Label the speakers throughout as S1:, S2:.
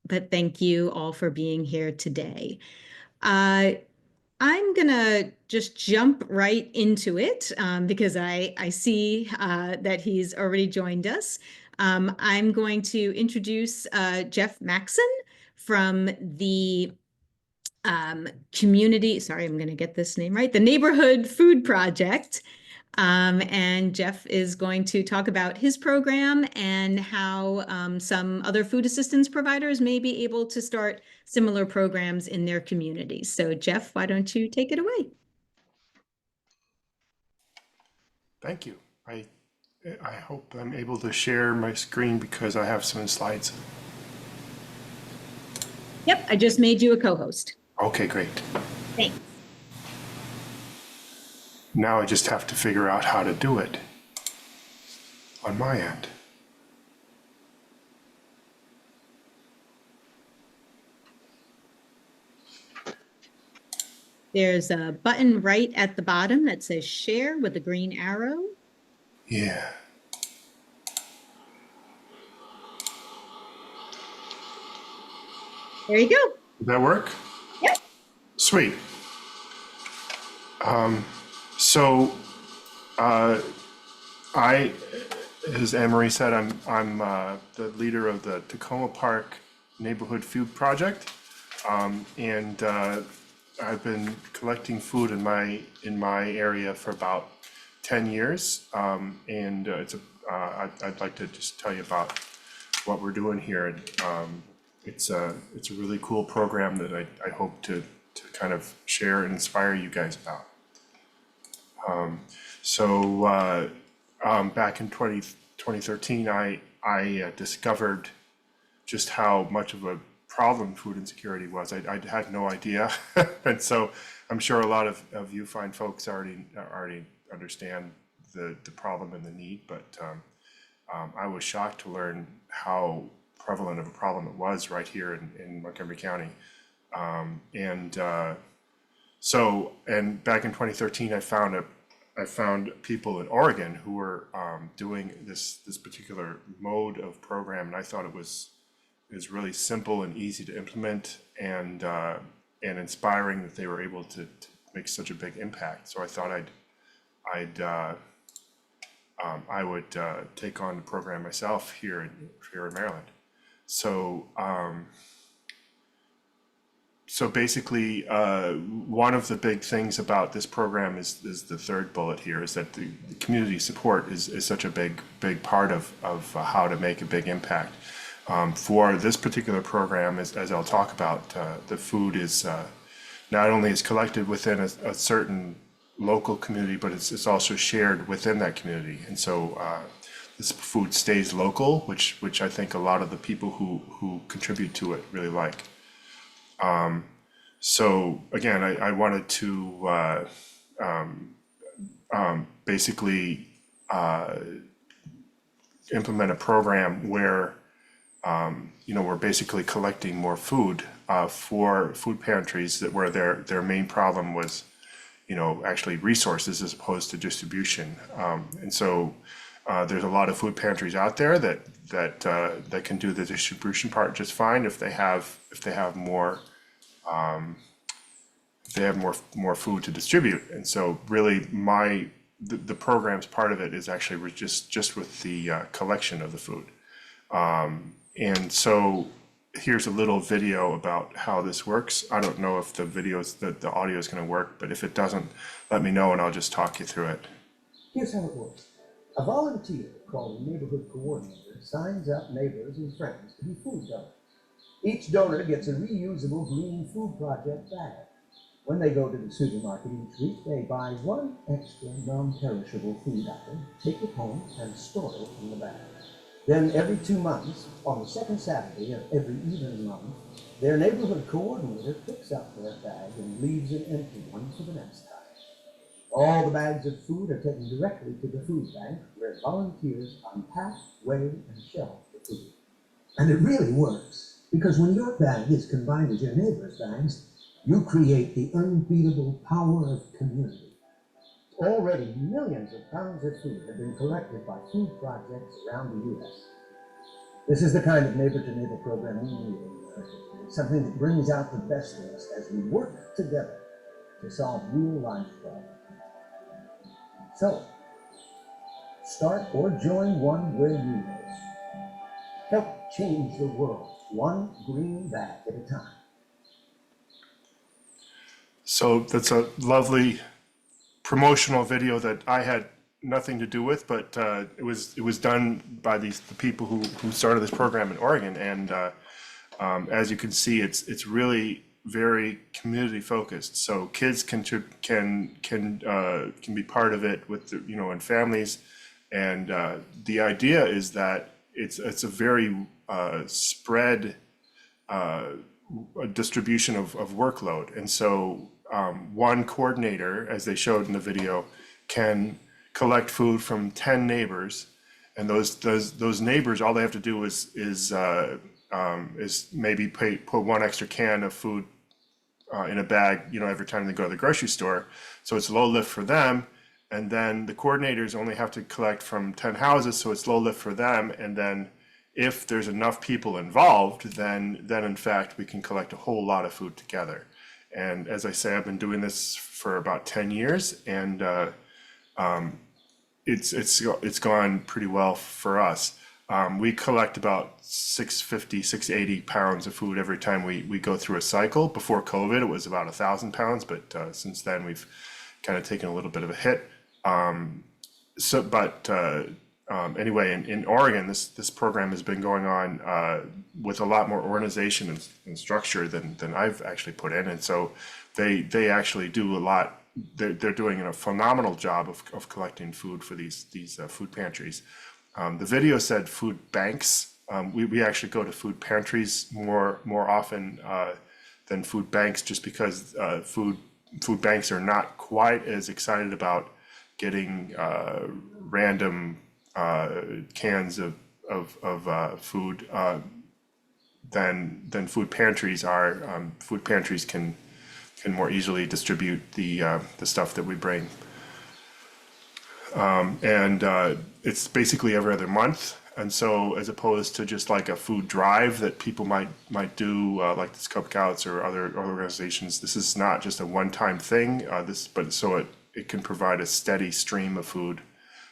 S1: But thank you all for being here today. Uh, I'm gonna just jump right into it because I see that he's already joined us. I'm going to introduce Geoff Maxson from the community, sorry, I'm going to get this name right, the Neighborhood Food Project. And Geoff is going to talk about his program and how some other food assistance providers may be able to start similar programs in their communities. So Geoff, why don't you take it away?
S2: Thank you. I hope I'm able to share my screen because I have some slides.
S1: Yep, I just made you a co-host.
S2: Okay, great.
S1: Thanks.
S2: Now I just have to figure out how to do it on my end.
S1: There's a button right at the bottom that says share with a green arrow.
S2: Yeah.
S1: There you go.
S2: Did that work?
S1: Yep.
S2: Sweet. So I, as Anne-Marie said, I'm the leader of the Takoma Park Neighborhood Food Project, and I've been collecting food in my area for about 10 years, and I'd like to just tell you about what we're doing here. And it's a really cool program that I hope to kind of share and inspire you guys about. Back in 2013, I discovered just how much of a problem food insecurity was. I had no idea. And so I'm sure a lot of you fine folks already understand the problem and the need, but I was shocked to learn how prevalent of a problem it was right here in Montgomery County. And back in 2013, I found people in Oregon who were doing this particular mode of program, and I thought it was really simple and easy to implement, and inspiring that they were able to make such a big impact. So I thought I would take on the program myself here in Maryland. So basically, one of the big things about this program is the third bullet here, is that the community support is such a big part of how to make a big impact. For this particular program, as I'll talk about, the food is not only is collected within a certain local community, but it's also shared within that community. And so this food stays local, which I think a lot of the people who contribute to it really like. So again, I wanted to basically implement a program where we're basically collecting more food for food pantries where their main problem was actually resources as opposed to distribution. And so there's a lot of food pantries out there that can do the distribution part just fine if they have more more food to distribute. And so really the program's part of it is actually just with the collection of the food. And so here's a little video about how this works. I don't know if the audio is going to work, but if it doesn't, let me know and I'll just talk you through it.
S3: Here's how it works. A volunteer called a neighborhood coordinator signs up neighbors and friends to be food donors. Each donor gets a reusable green food project bag. When they go to the supermarket each week, they buy one extra non-perishable food item, take it home, and store it in the bag. Then every 2 months, on the second Saturday of every even month, their neighborhood coordinator picks up their bag and leaves an empty one for the next time. All the bags of food are taken directly to the food bank, where volunteers unpack, weigh, and shelf the food. And it really works, because when your bag is combined with your neighbor's bags, you create the unbeatable power of community. Already, millions of pounds of food have been collected by food projects around the U.S. This is the kind of neighbor-to-neighbor program we need in America. Something that brings out the best in us as we work together to solve real-life problems. So, start or join one where you live. Help change the world, one green bag at a time.
S2: So that's a lovely promotional video that I had nothing to do with, but it was done by the people who started this program in Oregon, and as you can see, it's really very community focused. So kids can be part of it with and families, and the idea is that it's a very spread distribution of workload, and so one coordinator, as they showed in the video, can collect food from 10 neighbors, and those neighbors, all they have to do is maybe put one extra can of food in a bag, every time they go to the grocery store. So it's low lift for them, and then the coordinators only have to collect from 10 houses, so it's low lift for them. And then if there's enough people involved, then in fact we can collect a whole lot of food together. And as I say, I've been doing this for about 10 years, and it's gone pretty well for us. We collect about 680 pounds of food every time we go through a cycle. Before COVID, it was about 1,000 pounds, but since then we've kind of taken a little bit of a hit. Anyway, in Oregon, this program has been going on with a lot more organization and structure than I've actually put in, and so they actually do a lot. They're doing a phenomenal job of collecting food for these food pantries. The video said food banks. We actually go to food pantries more often than food banks, just because food banks are not quite as excited about getting random cans of food than food pantries are. Food pantries can more easily distribute the stuff that we bring. It's basically every other month, and so as opposed to just like a food drive that people might do, like the Cub Scouts or other organizations, this is not just a one-time thing. But it can provide a steady stream of food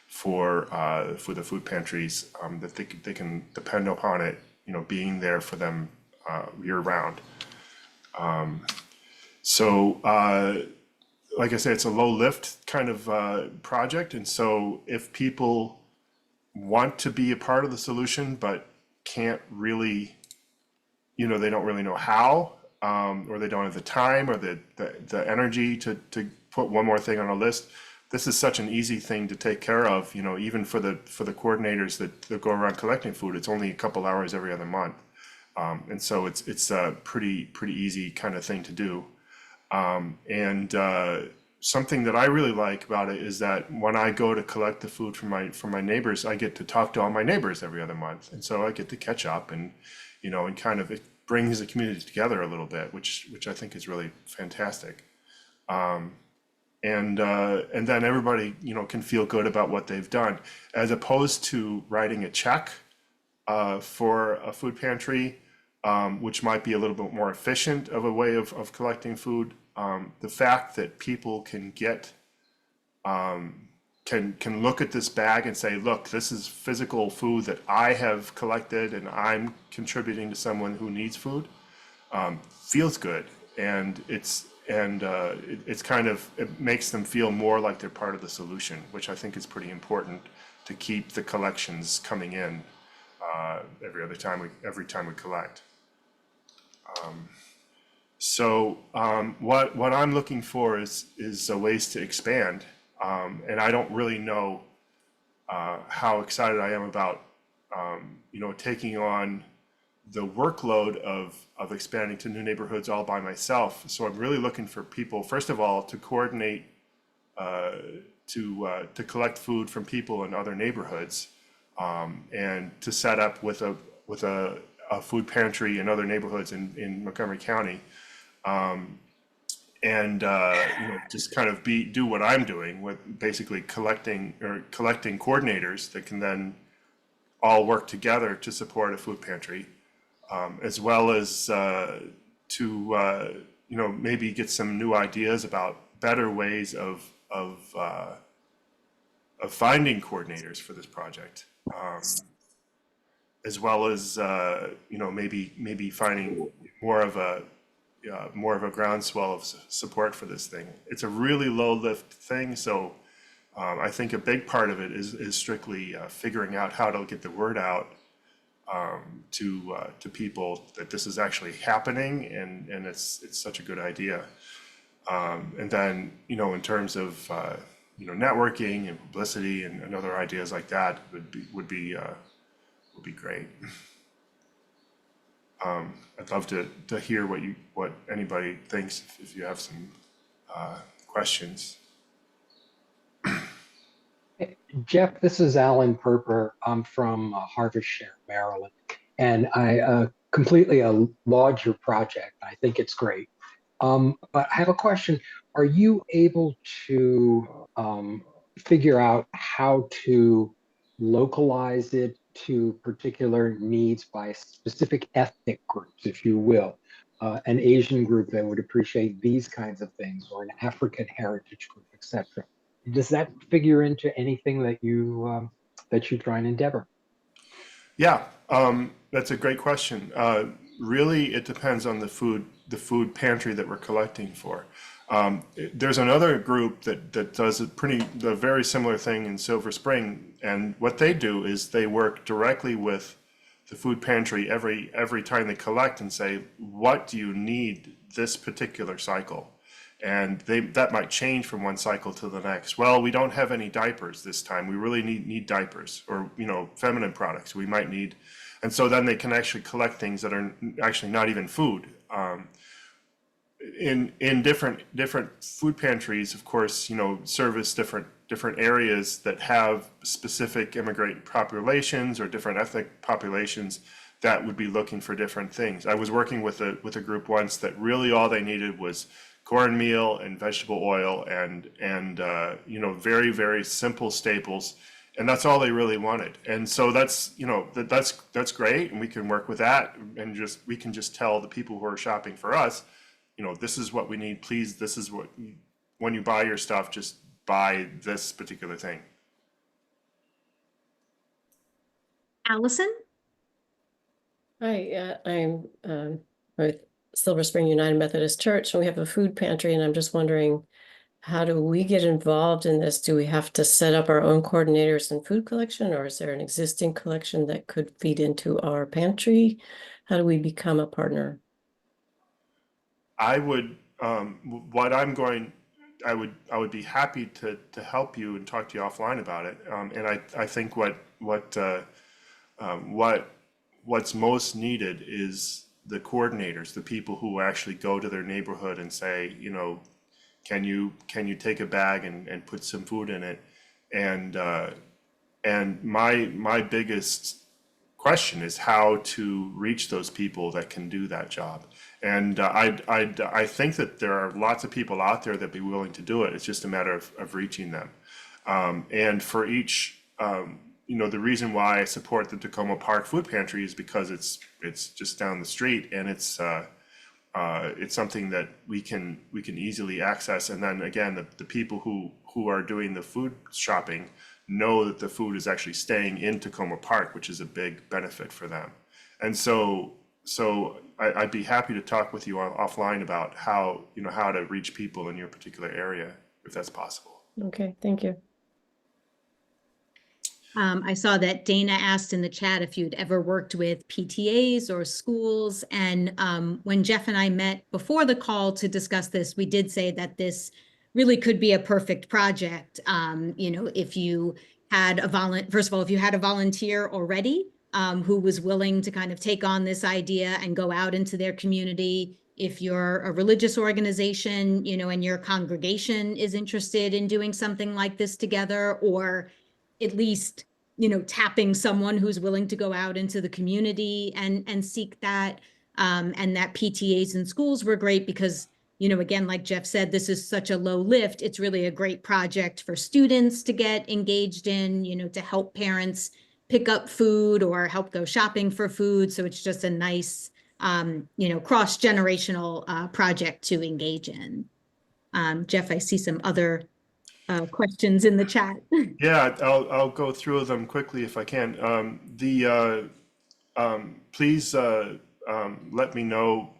S2: for the food pantries, that they can depend upon it, being there for them year round. Like I say, it's a low lift kind of project, and so if people want to be a part of the solution but can't really, they don't really know how, or they don't have the time or the energy to put one more thing on a list, this is such an easy thing to take care of. Even for the coordinators that go around collecting food, it's only a couple hours every other month, and so it's a pretty easy kind of thing to do. Something that I really like about it is that when I go to collect the food from my neighbors, I get to talk to all my neighbors every other month, and so I get to catch up, and and kind of it brings the community together a little bit, which I think is really fantastic. And then everybody can feel good about what they've done, as opposed to writing a check for a food pantry, which might be a little bit more efficient of a way of collecting food. The fact that people can look at this bag and say, look, this is physical food that I have collected and I'm contributing to someone who needs food, feels good, and it makes them feel more like they're part of the solution, which I think is pretty important to keep the collections coming in every time we collect. What I'm looking for is ways to expand, and I don't really know how excited I am about taking on the workload of expanding to new neighborhoods all by myself. So I'm really looking for people, first of all, to coordinate to collect food from people in other neighborhoods, and to set up with a food pantry in other neighborhoods in Montgomery County, just kind of do what I'm doing with basically collecting coordinators that can then all work together to support a food pantry, as well as to maybe get some new ideas about better ways of finding coordinators for this project, as well as maybe finding more of a groundswell of support for this thing. It's a really low lift thing, so I think a big part of it is strictly figuring out how to get the word out to people that this is actually happening, and it's such a good idea. And then in terms of networking and publicity and other ideas like that would be great. I'd love to hear what anybody thinks if you have some questions.
S4: Geoff, this is Alan Perper. I'm from Harvard-Share, Maryland, and I completely laud your project. I think it's great. But I have a question. Are you able to figure out how to localize it to particular needs by specific ethnic groups, if you will? An Asian group that would appreciate these kinds of things, or an African heritage group, etc. Does that figure into anything that you try and endeavor?
S2: Yeah, that's a great question. Really, it depends on the food pantry that we're collecting for. There's another group that does a very similar thing in Silver Spring, and what they do is they work directly with the food pantry every time they collect and say, what do you need this particular cycle? And that might change from one cycle to the next. Well, we don't have any diapers this time. We really need diapers, or feminine products we might need. And so then they can actually collect things that are actually not even food. In different food pantries, of course, service different areas that have specific immigrant populations or different ethnic populations that would be looking for different things. I was working with a group once that really all they needed was cornmeal and vegetable oil and very, very simple staples, and that's all they really wanted. And so that's great, and we can work with that, and we can just tell the people who are shopping for us, this is what we need, please, this is what, when you buy your stuff, just buy this particular thing.
S1: Allison?
S5: Hi, I'm with Silver Spring United Methodist Church, and we have a food pantry, and I'm just wondering, how do we get involved in this? Do we have to set up our own coordinators in food collection, or is there an existing collection that could feed into our pantry? How do we become a partner?
S2: I would be happy to help you and talk to you offline about it. And I think what's most needed is the coordinators, the people who actually go to their neighborhood and say, can you take a bag and put some food in it? And my biggest question is how to reach those people that can do that job. And I think that there are lots of people out there that'd be willing to do it. It's just a matter of reaching them. And for each, the reason why I support the Takoma Park Food Pantry is because it's just down the street, and it's something that we can easily access. And then again, the people who are doing the food shopping know that the food is actually staying in Takoma Park, which is a big benefit for them. And so I'd be happy to talk with you offline about how to reach people in your particular area, if that's possible.
S5: Okay, thank you.
S1: I saw that Dana asked in the chat if you'd ever worked with PTAs or schools. And when Geoff and I met before the call to discuss this, we did say that this really could be a perfect project. If you had first of all, if you had a volunteer already who was willing to kind of take on this idea and go out into their community, if you're a religious organization, and your congregation is interested in doing something like this together, or at least, tapping someone who's willing to go out into the community and seek that. And that PTAs and schools were great because, again, like Geoff said, this is such a low lift. It's really a great project for students to get engaged in, to help parents pick up food or help go shopping for food. So it's just a nice, cross-generational project to engage in. Geoff, I see some other questions in the chat.
S2: Yeah, I'll go through them quickly if I can. Please let me know,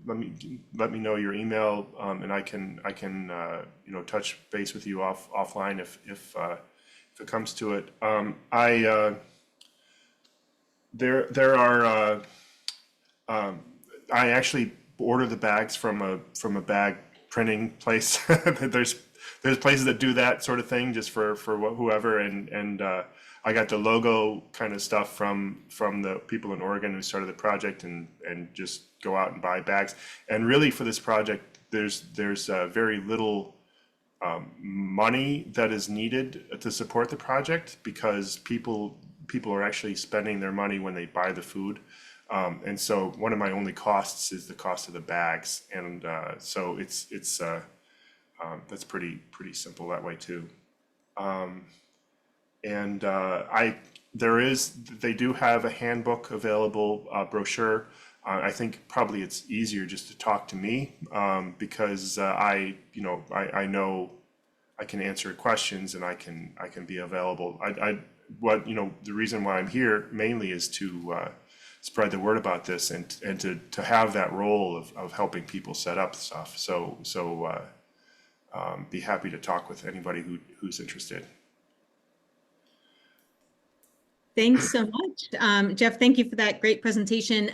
S2: let me know your email, and I can touch base with you offline if it comes to it. I actually order the bags from a bag printing place. There's places that do that sort of thing just for whoever, and I got the logo kind of stuff from the people in Oregon who started the project, and just go out and buy bags. And really for this project, there's very little money that is needed to support the project, because people are actually spending their money when they buy the food. And so one of my only costs is the cost of the bags, and so it's that's pretty simple that way too. They do have a handbook available, brochure. I think probably it's easier just to talk to me, because I know I can answer questions, and I can be available. The reason why I'm here mainly is to spread the word about this, and to have that role of helping people set up stuff. So be happy to talk with anybody who's interested.
S1: Thanks so much. Geoff, thank you for that great presentation.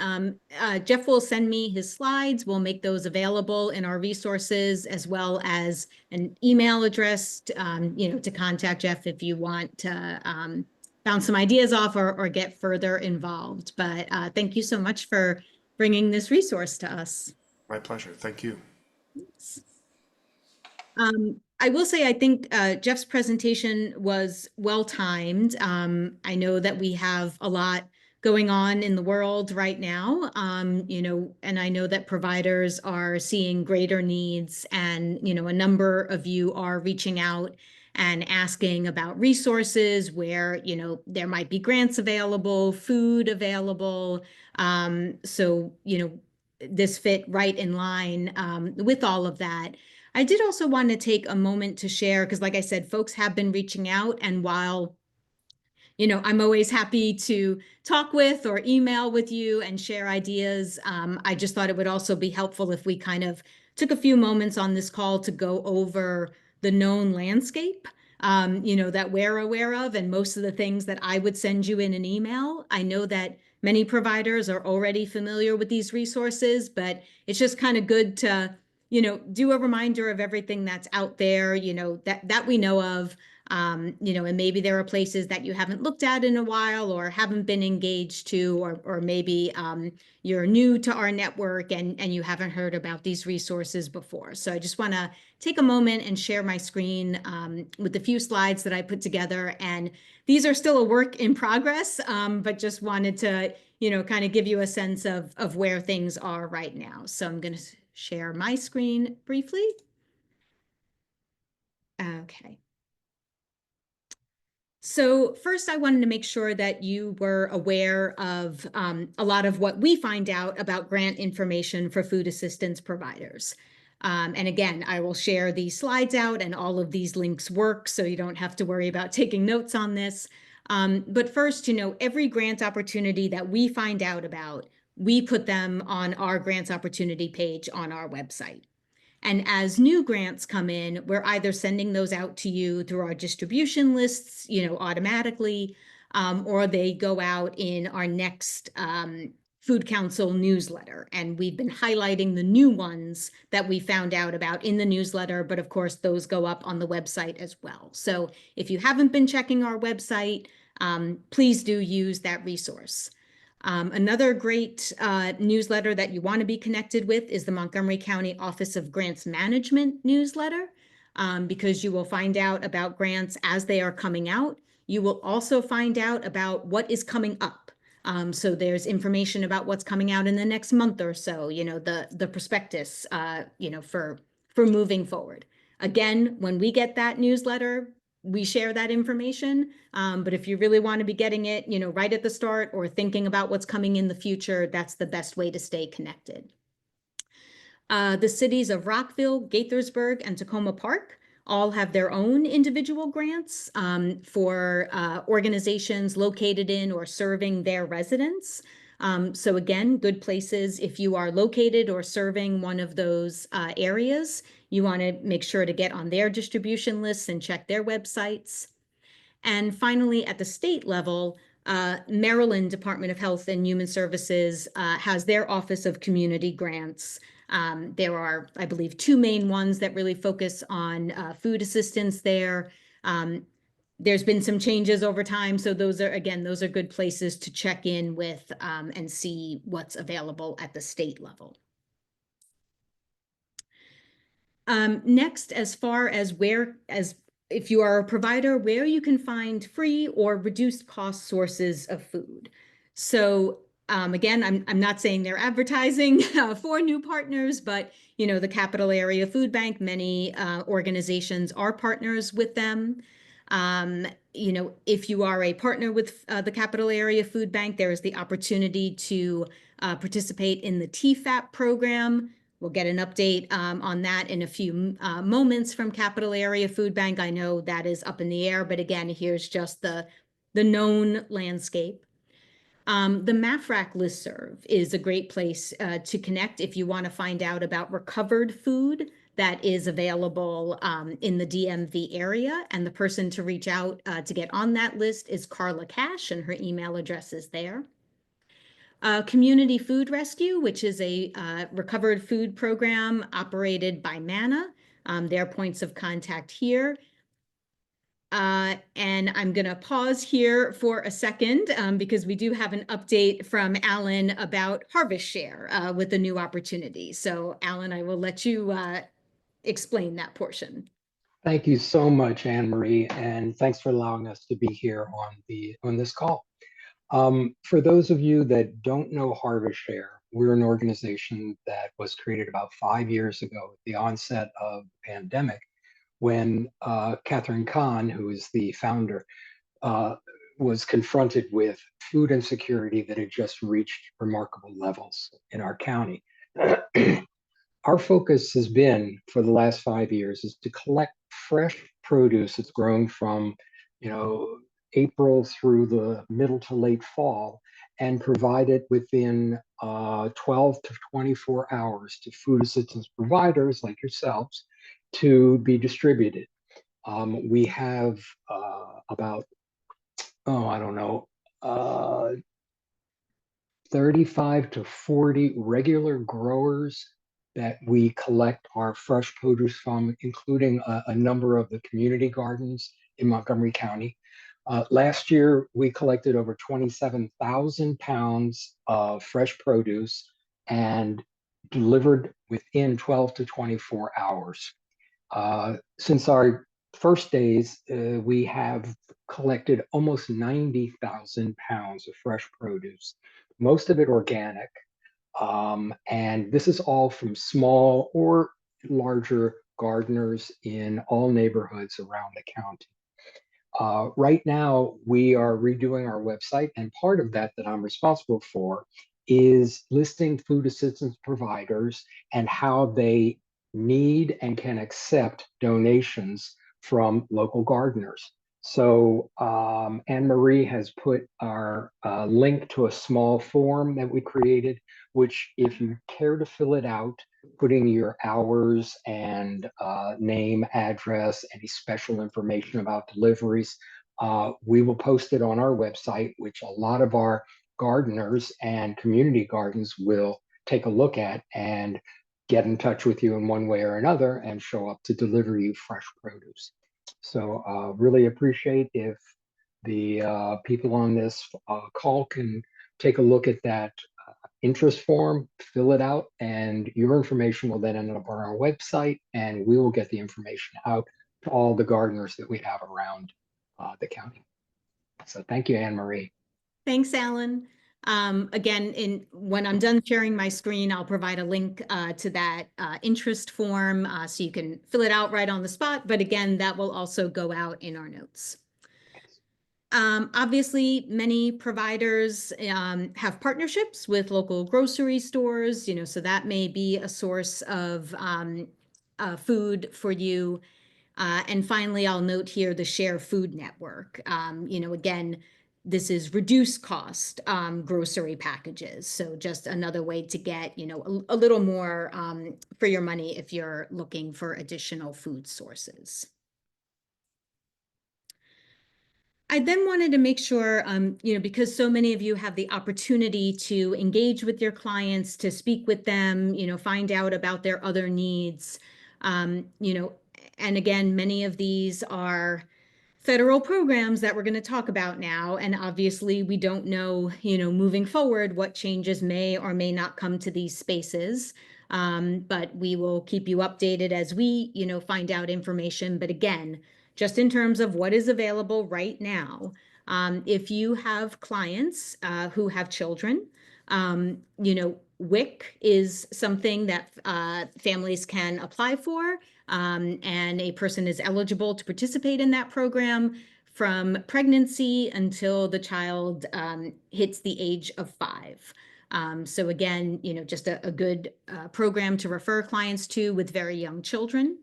S1: Geoff will send me his slides. We'll make those available in our resources, as well as an email address to contact Geoff if you want to bounce some ideas off or get further involved. But thank you so much for bringing this resource to us.
S2: My pleasure. Thank you.
S1: Thanks. I will say, I think Geoff's presentation was well timed. I know that we have a lot going on in the world right now, and I know that providers are seeing greater needs, and, a number of you are reaching out and asking about resources where, there might be grants available, food available. So, this fit right in line with all of that. I did also want to take a moment to share, because like I said, folks have been reaching out, and while I'm always happy to talk with or email with you and share ideas, I just thought it would also be helpful if we kind of took a few moments on this call to go over the known landscape, that we're aware of, and most of the things that I would send you in an email. I know that many providers are already familiar with these resources, but it's just kind of good to do a reminder of everything that's out there, that we know of, and maybe there are places that you haven't looked at in a while or haven't been engaged to, or maybe you're new to our network and you haven't heard about these resources before. So I just want to take a moment and share my screen with a few slides that I put together. And these are still a work in progress, but just wanted to, kind of give you a sense of where things are right now. So I'm going to share my screen briefly. Okay. So first, I wanted to make sure that you were aware of a lot of what we find out about grant information for food assistance providers. And again, I will share these slides out, and all of these links work, so you don't have to worry about taking notes on this. But first, every grant opportunity that we find out about, we put them on our grants opportunity page on our website. And as new grants come in, we're either sending those out to you through our distribution lists, automatically, or they go out in our next Food Council newsletter. And we've been highlighting the new ones that we found out about in the newsletter, but of course, those go up on the website as well. So if you haven't been checking our website, please do use that resource. Another great newsletter that you want to be connected with is the Montgomery County Office of Grants Management newsletter, because you will find out about grants as they are coming out. You will also find out about what is coming up. So there's information about what's coming out in the next month or so, the prospectus, for moving forward. Again, when we get that newsletter, we share that information. But if you really want to be getting it, right at the start or thinking about what's coming in the future, that's the best way to stay connected. The cities of Rockville, Gaithersburg, and Takoma Park all have their own individual grants for organizations located in or serving their residents. So again, good places if you are located or serving one of those areas. You want to make sure to get on their distribution lists and check their websites. And finally, at the state level, Maryland Department of Health and Human Services has their Office of Community Grants. There are, I believe, two main ones that really focus on food assistance there. There's been some changes over time, so those are good places to check in with and see what's available at the state level. Next, as far as if you are a provider, where you can find free or reduced cost sources of food. So again, I'm not saying they're advertising for new partners, but the Capital Area Food Bank, many organizations are partners with them. If you are a partner with the Capital Area Food Bank, there is the opportunity to participate in the TFAP program. We'll get an update on that in a few moments from Capital Area Food Bank. I know that is up in the air, but again, here's just the known landscape. The MAFRAC listserv is a great place to connect if you want to find out about recovered food that is available in the DMV area. And the person to reach out to get on that list is Carla Cash, and her email address is there. Community Food Rescue, which is a recovered food program operated by MANA. Their points of contact here. And I'm going to pause here for a second because we do have an update from Alan about Harvest Share with the new opportunity. So Alan, I will let you explain that portion.
S4: Thank you so much, Anne Marie, and thanks for allowing us to be here on this call. For those of you that don't know Harvest Share, we're an organization that was created about 5 years ago at the onset of the pandemic, when Catherine Kahn, who is the founder, was confronted with food insecurity that had just reached remarkable levels in our county. Our focus has been, for the last 5 years, is to collect fresh produce that's grown from, April through the middle to late fall, and provide it within 12 to 24 hours to food assistance providers like yourselves to be distributed. We have about, 35 to 40 regular growers that we collect our fresh produce from, including a number of the community gardens in Montgomery County. Last year, we collected over 27,000 pounds of fresh produce and delivered within 12 to 24 hours. Since our first days, we have collected almost 90,000 pounds of fresh produce, most of it organic. And this is all from small or larger gardeners in all neighborhoods around the county. Right now, we are redoing our website, and part of that I'm responsible for is listing food assistance providers and how they need and can accept donations from local gardeners. So Anne Marie has put our link to a small form that we created, which if you care to fill it out, putting your hours and name, address, any special information about deliveries, we will post it on our website, which a lot of our gardeners and community gardens will take a look at and get in touch with you in one way or another and show up to deliver you fresh produce. So really appreciate if the people on this call can take a look at that interest form, fill it out, and your information will then end up on our website, and we will get the information out to all the gardeners that we have around the county. So thank you, Anne Marie.
S1: Thanks, Alan. Again, when I'm done sharing my screen, I'll provide a link to that interest form so you can fill it out right on the spot. But again, that will also go out in our notes. Obviously, many providers have partnerships with local grocery stores, so that may be a source of food for you. And finally, I'll note here the Share Food Network. Again, this is reduced cost grocery packages. So just another way to get, a little more for your money if you're looking for additional food sources. I then wanted to make sure, because so many of you have the opportunity to engage with your clients, to speak with them, find out about their other needs, and again, many of these are federal programs that we're going to talk about now. And obviously we don't know, moving forward, what changes may or may not come to these spaces. But we will keep you updated as we, find out information. But again, just in terms of what is available right now, if you have clients who have children, WIC is something that families can apply for, and a person is eligible to participate in that program from pregnancy until the child hits the age of 5. So again, just a good program to refer clients to with very young children.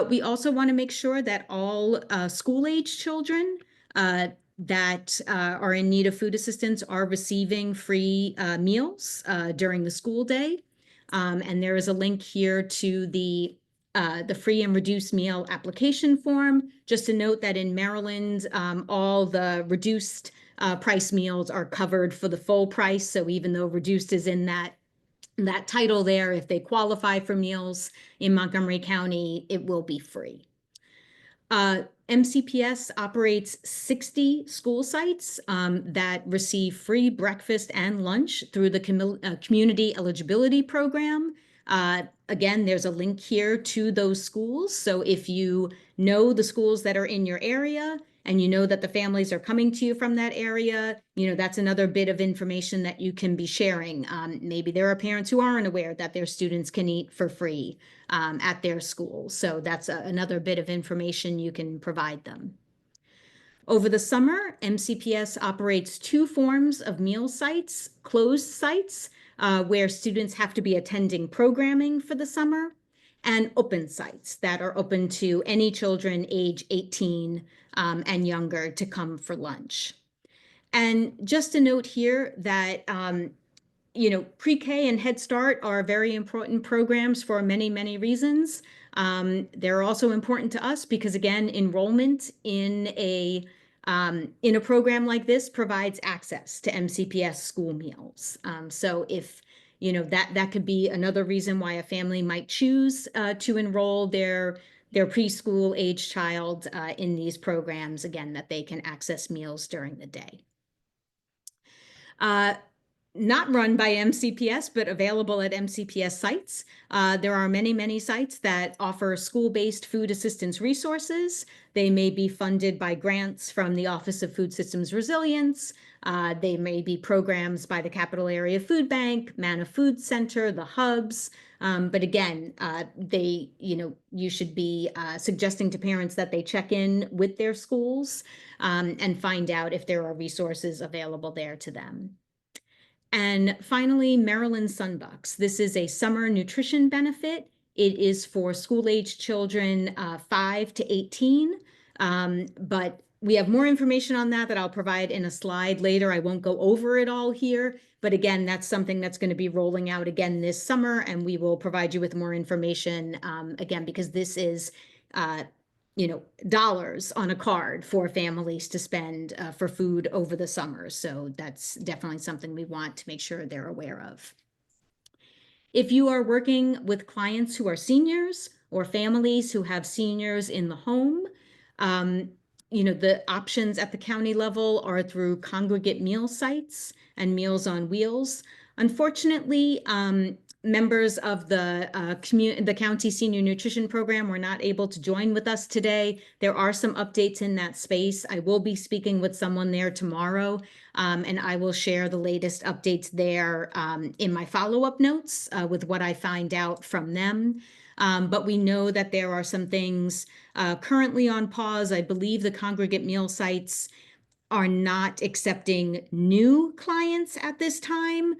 S1: We also want to make sure that all school-age children that are in need of food assistance are receiving free meals during the school day. And there is a link here to the free and reduced meal application form. Just to note that in Maryland, all the reduced price meals are covered for the full price. So even though reduced is in that title there, if they qualify for meals in Montgomery County, it will be free. MCPS operates 60 school sites that receive free breakfast and lunch through the community eligibility program. Again, there's a link here to those schools. So if you know the schools that are in your area and you know that the families are coming to you from that area, that's another bit of information that you can be sharing. Maybe there are parents who aren't aware that their students can eat for free at their school. So that's another bit of information you can provide them. Over the summer, MCPS operates 2 forms of meal sites: closed sites, where students have to be attending programming for the summer, and open sites that are open to any children age 18 and younger to come for lunch. And just a note here that pre-K and Head Start are very important programs for many, many reasons. They're also important to us because, again, enrollment in a program like this provides access to MCPS school meals. So if that could be another reason why a family might choose to enroll their preschool age child in these programs, again, that they can access meals during the day. Not run by MCPS, but available at MCPS sites. There are many, many sites that offer school-based food assistance resources. They may be funded by grants from the Office of Food Systems Resilience. They may be programs by the Capital Area Food Bank, Manna Food Center, the hubs. But again, you should be suggesting to parents that they check in with their schools and find out if there are resources available there to them. And finally, Maryland Sunbucks. This is a summer nutrition benefit. It is for school-age children 5 to 18, but we have more information on that I'll provide in a slide later. I won't go over it all here, but again, that's something that's going to be rolling out again this summer, and we will provide you with more information again, because this is dollars on a card for families to spend for food over the summer. So that's definitely something we want to make sure they're aware of. If you are working with clients who are seniors or families who have seniors in the home, the options at the county level are through congregate meal sites and Meals on Wheels. Unfortunately, members of the county senior nutrition program were not able to join with us today. There are some updates in that space. I will be speaking with someone there tomorrow, and I will share the latest updates there in my follow-up notes with what I find out from them. But we know that there are some things currently on pause. I believe the congregate meal sites are not accepting new clients at this time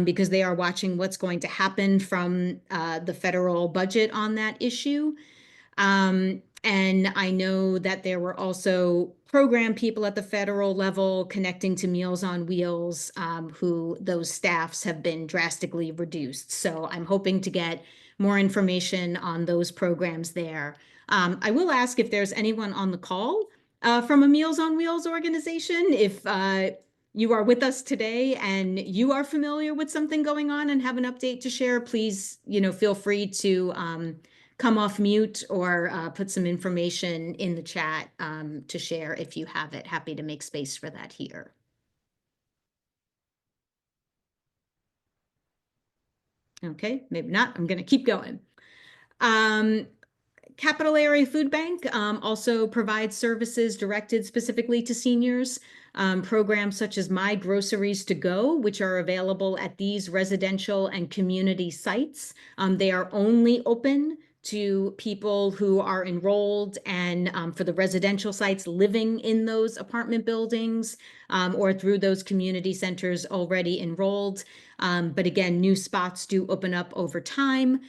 S1: because they are watching what's going to happen from the federal budget on that issue. And I know that there were also program people at the federal level connecting to Meals on Wheels, who those staffs have been drastically reduced. So I'm hoping to get more information on those programs there. I will ask if there's anyone on the call from a Meals on Wheels organization. If you are with us today and you are familiar with something going on and have an update to share, please, feel free to come off mute or put some information in the chat to share if you have it. Happy to make space for that here. Okay, maybe not. I'm going to keep going. Capital Area Food Bank also provides services directed specifically to seniors. Programs such as My Groceries to Go, which are available at these residential and community sites. They are only open to people who are enrolled and for the residential sites living in those apartment buildings or through those community centers already enrolled. But again, new spots do open up over time.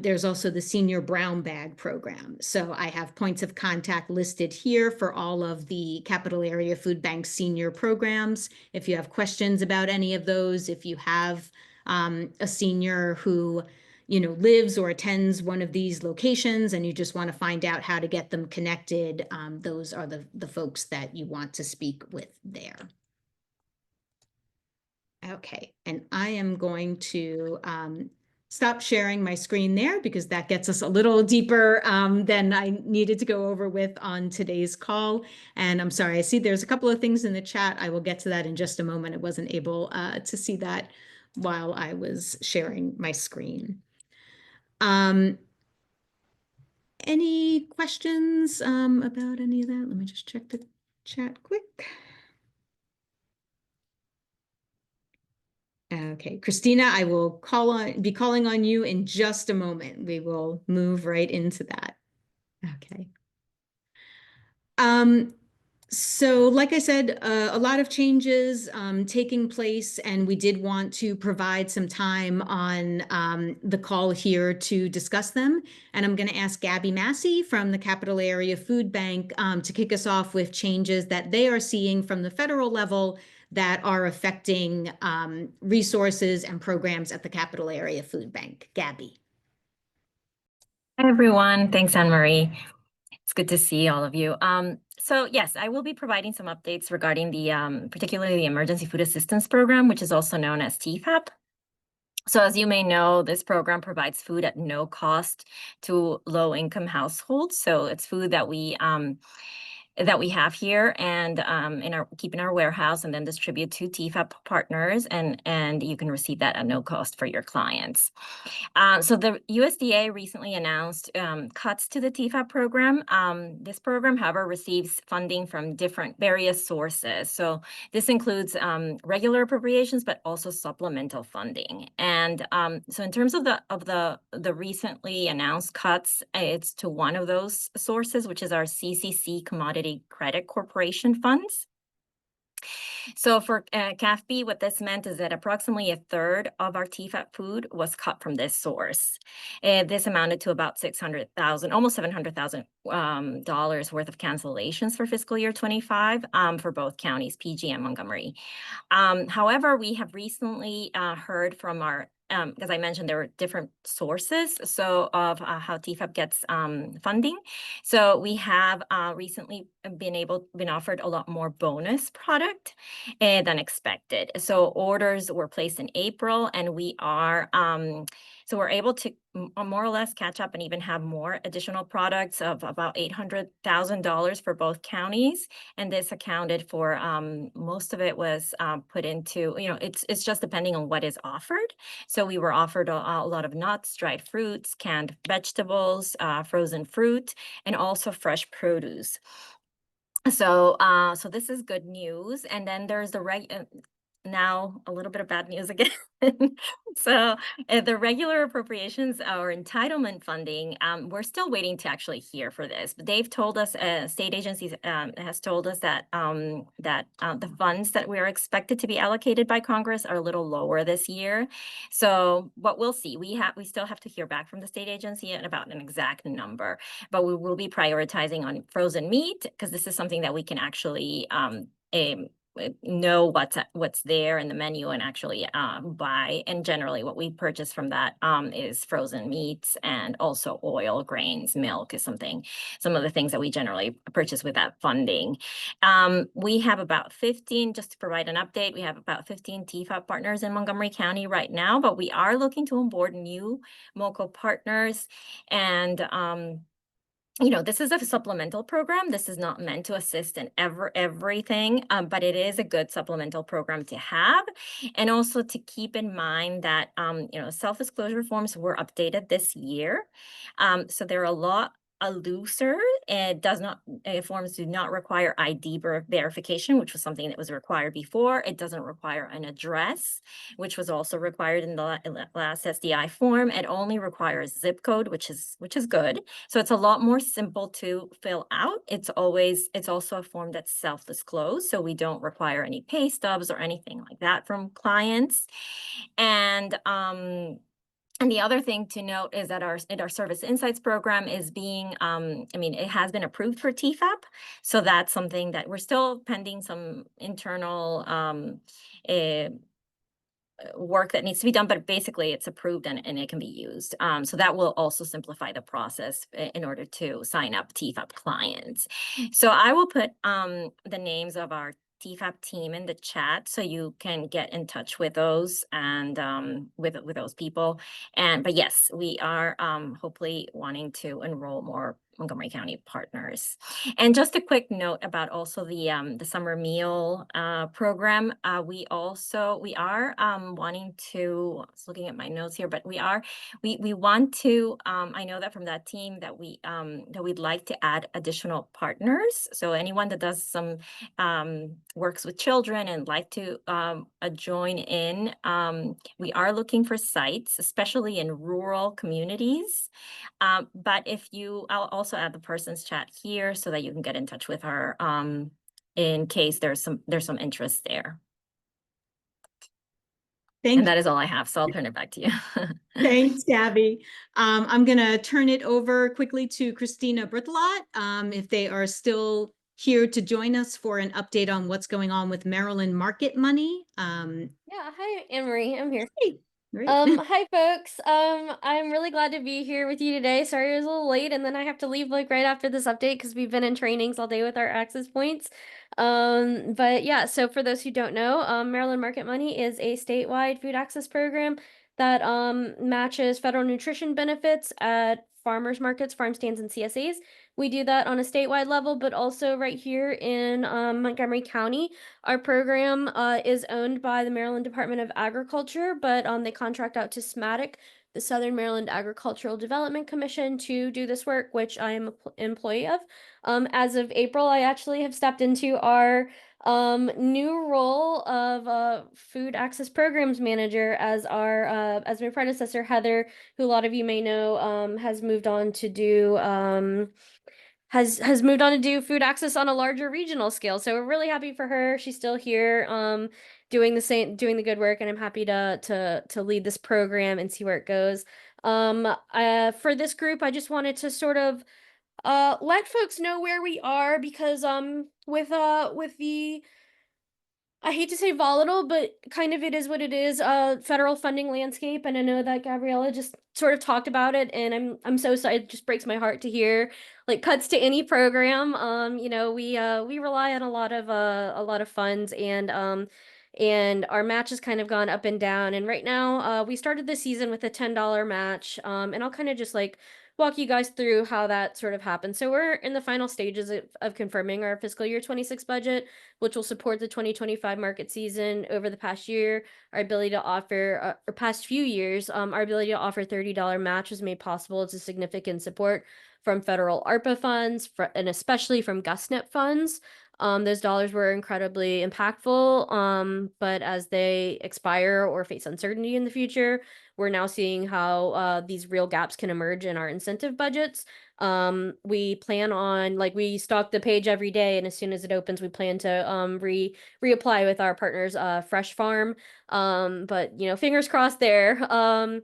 S1: There's also the Senior Brown Bag Program. So I have points of contact listed here for all of the Capital Area Food Bank senior programs. If you have questions about any of those, if you have a senior who lives or attends one of these locations and you just want to find out how to get them connected, those are the folks that you want to speak with there. Okay, and I am going to stop sharing my screen there because that gets us a little deeper than I needed to go over with on today's call. And I'm sorry, I see there's a couple of things in the chat. I will get to that in just a moment. I wasn't able to see that while I was sharing my screen. Any questions about any of that? Let me just check the chat quick. Okay, Cristina, I will be calling on you in just a moment. We will move right into that. Okay. So like I said, a lot of changes taking place, and we did want to provide some time on the call here to discuss them. And I'm going to ask Gaby Massie from the Capital Area Food Bank to kick us off with changes that they are seeing from the federal level that are affecting resources and programs at the Capital Area Food Bank. Gaby.
S6: Hi, everyone. Thanks, Anne-Marie. It's good to see all of you. So yes, I will be providing some updates regarding the particularly the Emergency Food Assistance Program, which is also known as TFAP. So as you may know, this program provides food at no cost to low-income households. So it's food that we have here and keep in our warehouse and then distribute to TFAP partners, and you can receive that at no cost for your clients. So the USDA recently announced cuts to the TFAP program. This program, however, receives funding from various sources. So this includes regular appropriations, but also supplemental funding. And so in terms of the recently announced cuts, it's to one of those sources, which is our CCC Commodity Credit Corporation funds. So for CAFB, what this meant is that approximately a third of our TFAP food was cut from this source. This amounted to about $600,000, almost $700,000 worth of cancellations for fiscal year 25 for both counties, PG and Montgomery. However, we have recently heard from our as I mentioned, there were different sources of how TFAP gets funding. So we have recently been offered a lot more bonus product than expected. So orders were placed in April, and we are So we're able to more or less catch up and even have more additional products of about $800,000 for both counties. And this accounted for most of it was put into, it's just depending on what is offered. So we were offered a lot of nuts, dried fruits, canned vegetables, frozen fruit, and also fresh produce. So, so this is good news. And then there's the now a little bit of bad news again. So the regular appropriations or entitlement funding, we're still waiting to actually hear for this. But they've told us, state agencies has told us that the funds that we're expected to be allocated by Congress are a little lower this year. So, but we'll see. We still have to hear back from the state agency about an exact number. But we will be prioritizing on frozen meat because this is something that we can actually know what's there in the menu and actually buy. And generally what we purchase from that is frozen meats, and also oil, grains, milk is some of the things that we generally purchase with that funding. We have about 15, just to provide an update, we have about 15 TFAP partners in Montgomery County right now, but we are looking to onboard new MOCO partners. And this is a supplemental program. This is not meant to assist in everything, but it is a good supplemental program to have. And also to keep in mind that, self-disclosure forms were updated this year. So they're a lot looser. Forms do not require ID verification, which was something that was required before. It doesn't require an address, which was also required in the last SDI form. It only requires zip code, which is good. So it's a lot more simple to fill out. It's also a form that's self-disclosed, so we don't require any pay stubs or anything like that from clients. And the other thing to note is that our Service Insights program is being, it has been approved for TFAP. So that's something that we're still pending some internal work that needs to be done, but basically it's approved and it can be used. So that will also simplify the process in order to sign up TFAP clients. So I will put the names of our TFAP team in the chat so you can get in touch with those and with those people. But yes, we are hopefully wanting to enroll more Montgomery County partners. And just a quick note about also the summer meal program. We are wanting to, I was looking at my notes here, but we want to, I know that from that team that we'd like to add additional partners. So anyone that does some works with children and like to join in, we are looking for sites, especially in rural communities. But I'll also add the person's chat here so that you can get in touch with her in case there's some interest there. And that is all I have, so I'll turn it back to you.
S1: Thanks, Gaby. I'm going to turn it over quickly to Cristina Berthelot, if they are still here to join us for an update on what's going on with Maryland market money.
S7: Yeah, hi, Anne-Marie, I'm here.
S1: Hey. Great.
S7: Hi folks. I'm really glad to be here with you today. Sorry I was a little late and then I have to leave like right after this update because we've been in trainings all day with our access points. But yeah, so for those who don't know, Maryland Market Money is a statewide food access program that matches federal nutrition benefits at farmers markets, farm stands, and CSAs. We do that on a statewide level, but also right here in Montgomery County. Our program is owned by the Maryland Department of Agriculture, but they contract out to SMADC, the Southern Maryland Agricultural Development Commission, to do this work, which I am an employee of. As of April, I actually have stepped into our new role of food access programs manager as my predecessor Heather, who a lot of you may know, has moved on to do has moved on to do food access on a larger regional scale. So we're really happy for her. She's still here doing the good work, and I'm happy to lead this program and see where it goes. For this group, I just wanted to sort of let folks know where we are, because with the, I hate to say volatile, but kind of it is what it is, federal funding landscape. And I know that Gabriella just sort of talked about it, and I'm so sorry. It just breaks my heart to hear like cuts to any program. We rely on a lot of funds, and and our match has kind of gone up and down. And right now, we started the season with a $10 match, and I'll kind of just like walk you guys through how that sort of happened. So we're in the final stages of confirming our fiscal year 26 budget, which will support the 2025 market season. Over the past year, our ability to offer, or past few years, our ability to offer $30 match was made possible. It's a significant support from federal ARPA funds, and especially from GusNet funds. Those dollars were incredibly impactful, but as they expire or face uncertainty in the future, we're now seeing how these real gaps can emerge in our incentive budgets. We plan on, like, we stock the page every day, and as soon as it opens, we plan to reapply with our partners, Fresh Farm. But you know, fingers crossed there.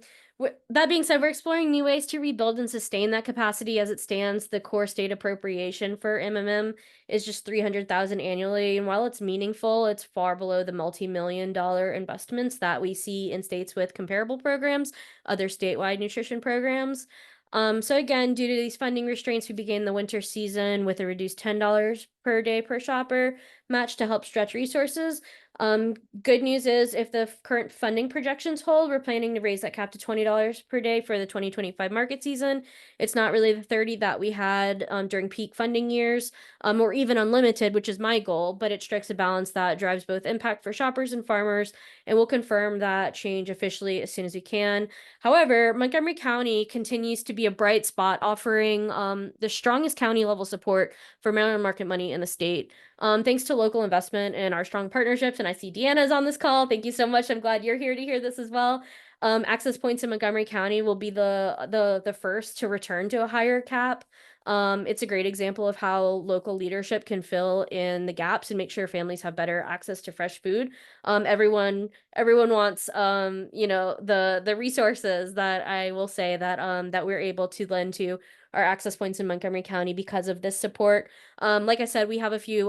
S7: That being said, we're exploring new ways to rebuild and sustain that capacity. As it stands, the core state appropriation for MMM is just $300,000 annually, and while it's meaningful, it's far below the multi-million-dollar investments that we see in states with comparable programs, other statewide nutrition programs. So again, due to these funding restraints, we began the winter season with a reduced $10 per day per shopper match to help stretch resources. Good news is, if the current funding projections hold, we're planning to raise that cap to $20 per day for the 2025 market season. It's not really the 30 that we had during peak funding years, or even unlimited, which is my goal, but it strikes a balance that drives both impact for shoppers and farmers, and we'll confirm that change officially as soon as we can. However, Montgomery County continues to be a bright spot, offering the strongest county level support for Maryland market money in the state. Thanks to local investment and our strong partnerships, and I see Deanna's on this call. Thank you so much. I'm glad you're here to hear this as well. Access points in Montgomery County will be the first to return to a higher cap. It's a great example of how local leadership can fill in the gaps and make sure families have better access to fresh food. Everyone wants you know, the resources that I will say that that we're able to lend to our access points in Montgomery County because of this support. Like I said, we have a few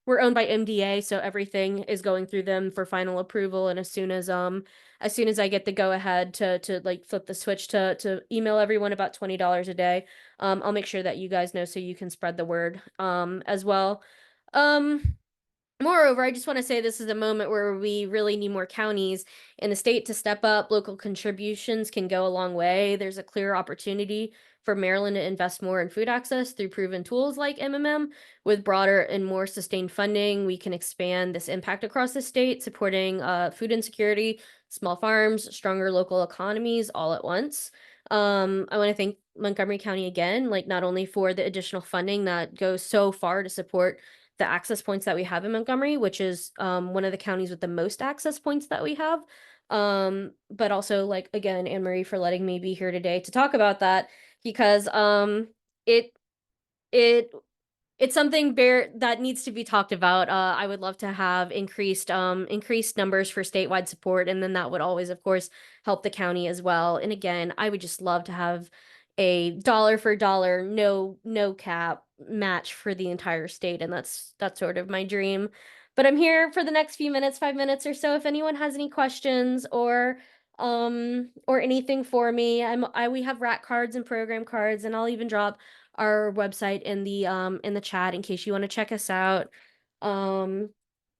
S7: we're owned by MDA, so everything is going through them for final approval. And as soon as I get the go ahead to like flip the switch to email everyone about $20 a day, I'll make sure that you guys know so you can spread the word as well. Moreover, I just want to say this is a moment where we really need more counties in the state to step up. Local contributions can go a long way. There's a clear opportunity for Maryland to invest more in food access through proven tools like MMM. With broader and more sustained funding, we can expand this impact across the state, supporting food insecurity, small farms, stronger local economies all at once. I want to thank Montgomery County again, like not only for the additional funding that goes so far to support the access points that we have in Montgomery, which is one of the counties with the most access points that we have. But also, like, again, Anne Marie, for letting me be here today to talk about that, because it's something that needs to be talked about. I would love to have increased numbers for statewide support, and then that would always, of course, help the county as well. And again, I would just love to have a dollar for dollar, no cap match for the entire state, and that's sort of my dream. But I'm here for the next few minutes, 5 minutes or so. If anyone has any questions or anything for me, we have rack cards and program cards, and I'll even drop our website in the chat in case you want to check us out. But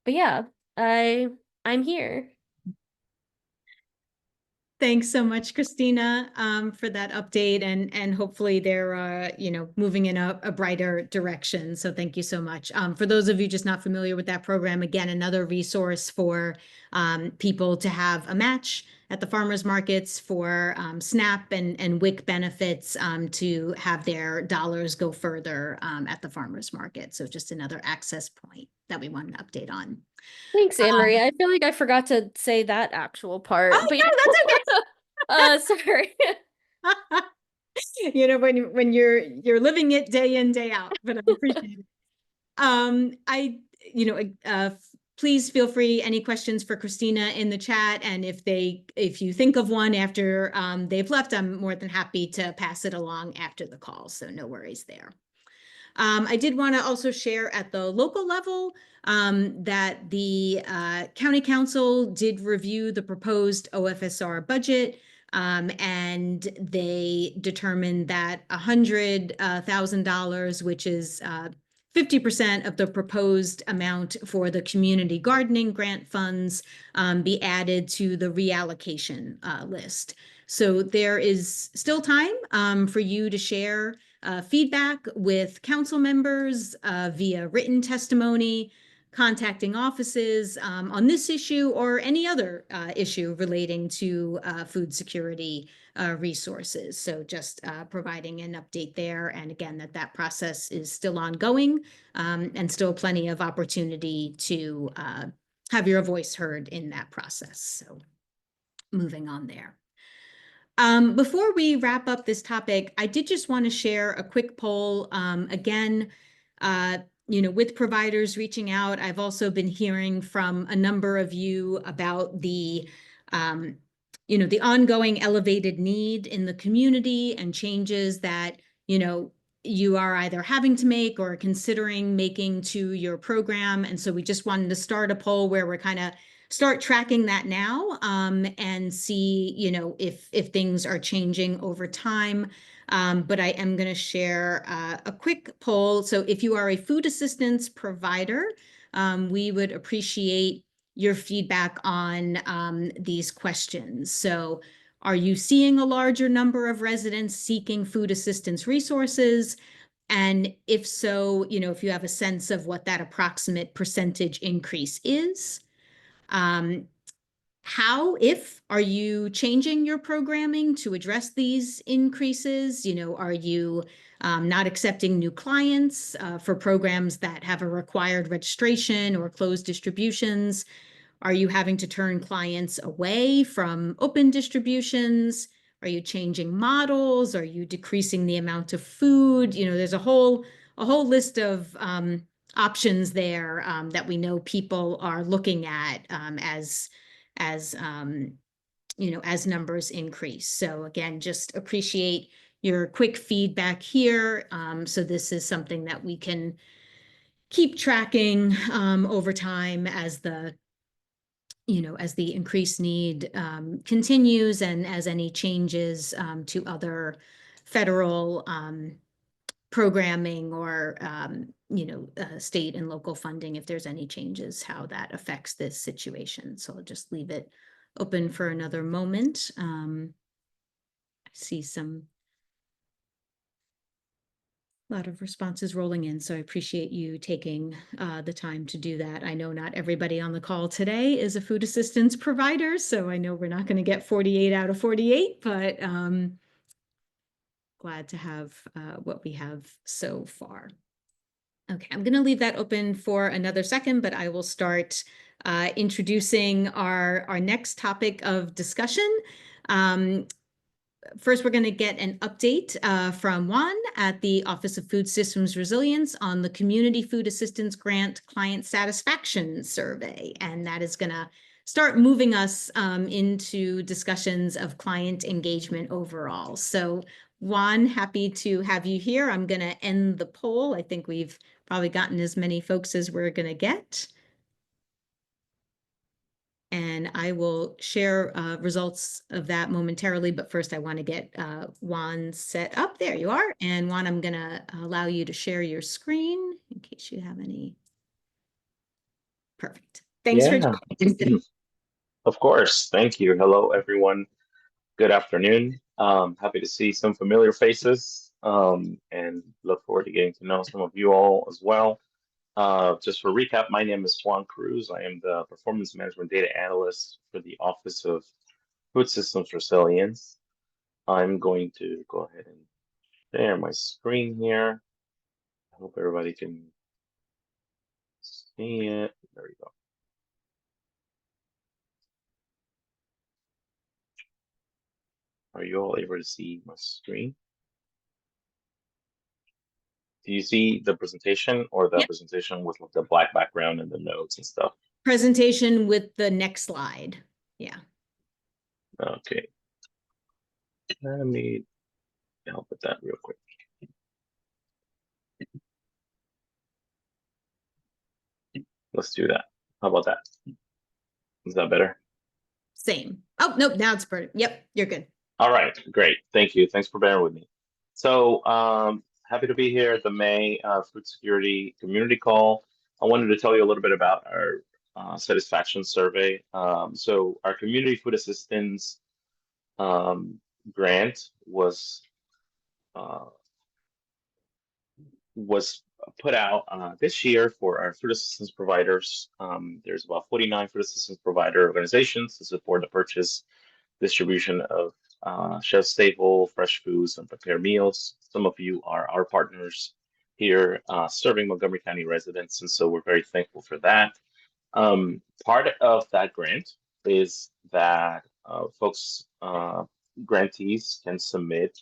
S7: yeah, I'm here.
S1: Thanks so much, Cristina, for that update, and hopefully they're you know, moving in a brighter direction. So thank you so much. For those of you just not familiar with that program, again, another resource for people to have a match at the farmers markets for SNAP and WIC benefits, to have their dollars go further at the farmers market. So just another access point that we wanted to update on.
S7: Thanks, Anne Marie. I feel like I forgot to say that actual part.
S1: Oh,
S7: but
S1: no, that's okay.
S7: Sorry.
S1: You know, when you're living it day in, day out, but I appreciate it. Please feel free, any questions for Cristina in the chat, and if you think of one after they've left, I'm more than happy to pass it along after the call, so no worries there. I did want to also share at the local level that the County Council did review the proposed OFSR budget, and they determined that $100,000, which is 50% of the proposed amount for the community gardening grant funds be added to the reallocation list. So there is still time for you to share feedback with council members via written testimony, contacting offices on this issue or any other issue relating to food security resources. So just providing an update there. And again, that process is still ongoing and still plenty of opportunity to have your voice heard in that process. So moving on there. Before we wrap up this topic, I did just want to share a quick poll. Again, with providers reaching out, I've also been hearing from a number of you about the ongoing elevated need in the community and changes that, you are either having to make or considering making to your program. And so we just wanted to start a poll where we're kind of start tracking that now and see, if things are changing over time. But I am going to share a quick poll. So if you are a food assistance provider, we would appreciate your feedback on these questions. So are you seeing a larger number of residents seeking food assistance resources? And if so, if you have a sense of what that approximate percentage increase is. If are you changing your programming to address these increases? Are you not accepting new clients for programs that have a required registration or closed distributions? Are you having to turn clients away from open distributions? Are you changing models? Are you decreasing the amount of food? There's a whole list of options there that we know people are looking at as numbers increase. So again, just appreciate your quick feedback here. So this is something that we can keep tracking over time as the increased need continues and as any changes to other federal programming or state and local funding, if there's any changes, how that affects this situation. So I'll just leave it open for another moment. I see a lot of responses rolling in, so I appreciate you taking the time to do that. I know not everybody on the call today is a food assistance provider, so I know we're not going to get 48 out of 48, but glad to have what we have so far. Okay, I'm going to leave that open for another second, but I will start introducing our next topic of discussion. First, we're going to get an update from Juan at the Office of Food Systems Resilience on the Community Food Assistance Grant Client Satisfaction Survey. And that is going to start moving us into discussions of client engagement overall. So Juan, happy to have you here. I'm going to end the poll. I think we've probably gotten as many folks as we're going to get. And I will share results of that momentarily, but first I want to get Juan set up. There you are. And Juan, I'm going to allow you to share your screen in case you have any. Perfect. Thanks for joining us.
S8: Of course. Thank you. Hello, everyone. Good afternoon. Happy to see some familiar faces and look forward to getting to know some of you all as well. Just for recap, my name is Juan Cruz. I am the Performance Management Data Analyst for the Office of Food Systems Resilience. I'm going to go ahead and share my screen here. I hope everybody can see it. There we go. Are you all able to see my screen? Do you see the presentation or the presentation with the black background and the notes and stuff?
S1: Presentation with the next slide. Yeah.
S8: Okay. Let me help with that real quick. Let's do that. How about that? Is that better?
S1: Same. Oh, nope. Now it's perfect. Yep. You're good.
S8: All right. Great. Thank you. Thanks for bearing with me. So happy to be here at the May Food Security Community Call. I wanted to tell you a little bit about our satisfaction survey. So our community food assistance grant uh, was put out this year for our food assistance providers. There's about 49 food assistance provider organizations to support the purchase, distribution of shelf-stable, fresh foods, and prepared meals. Some of you are our partners here serving Montgomery County residents, and so we're very thankful for that. Part of that grant is that folks, grantees can submit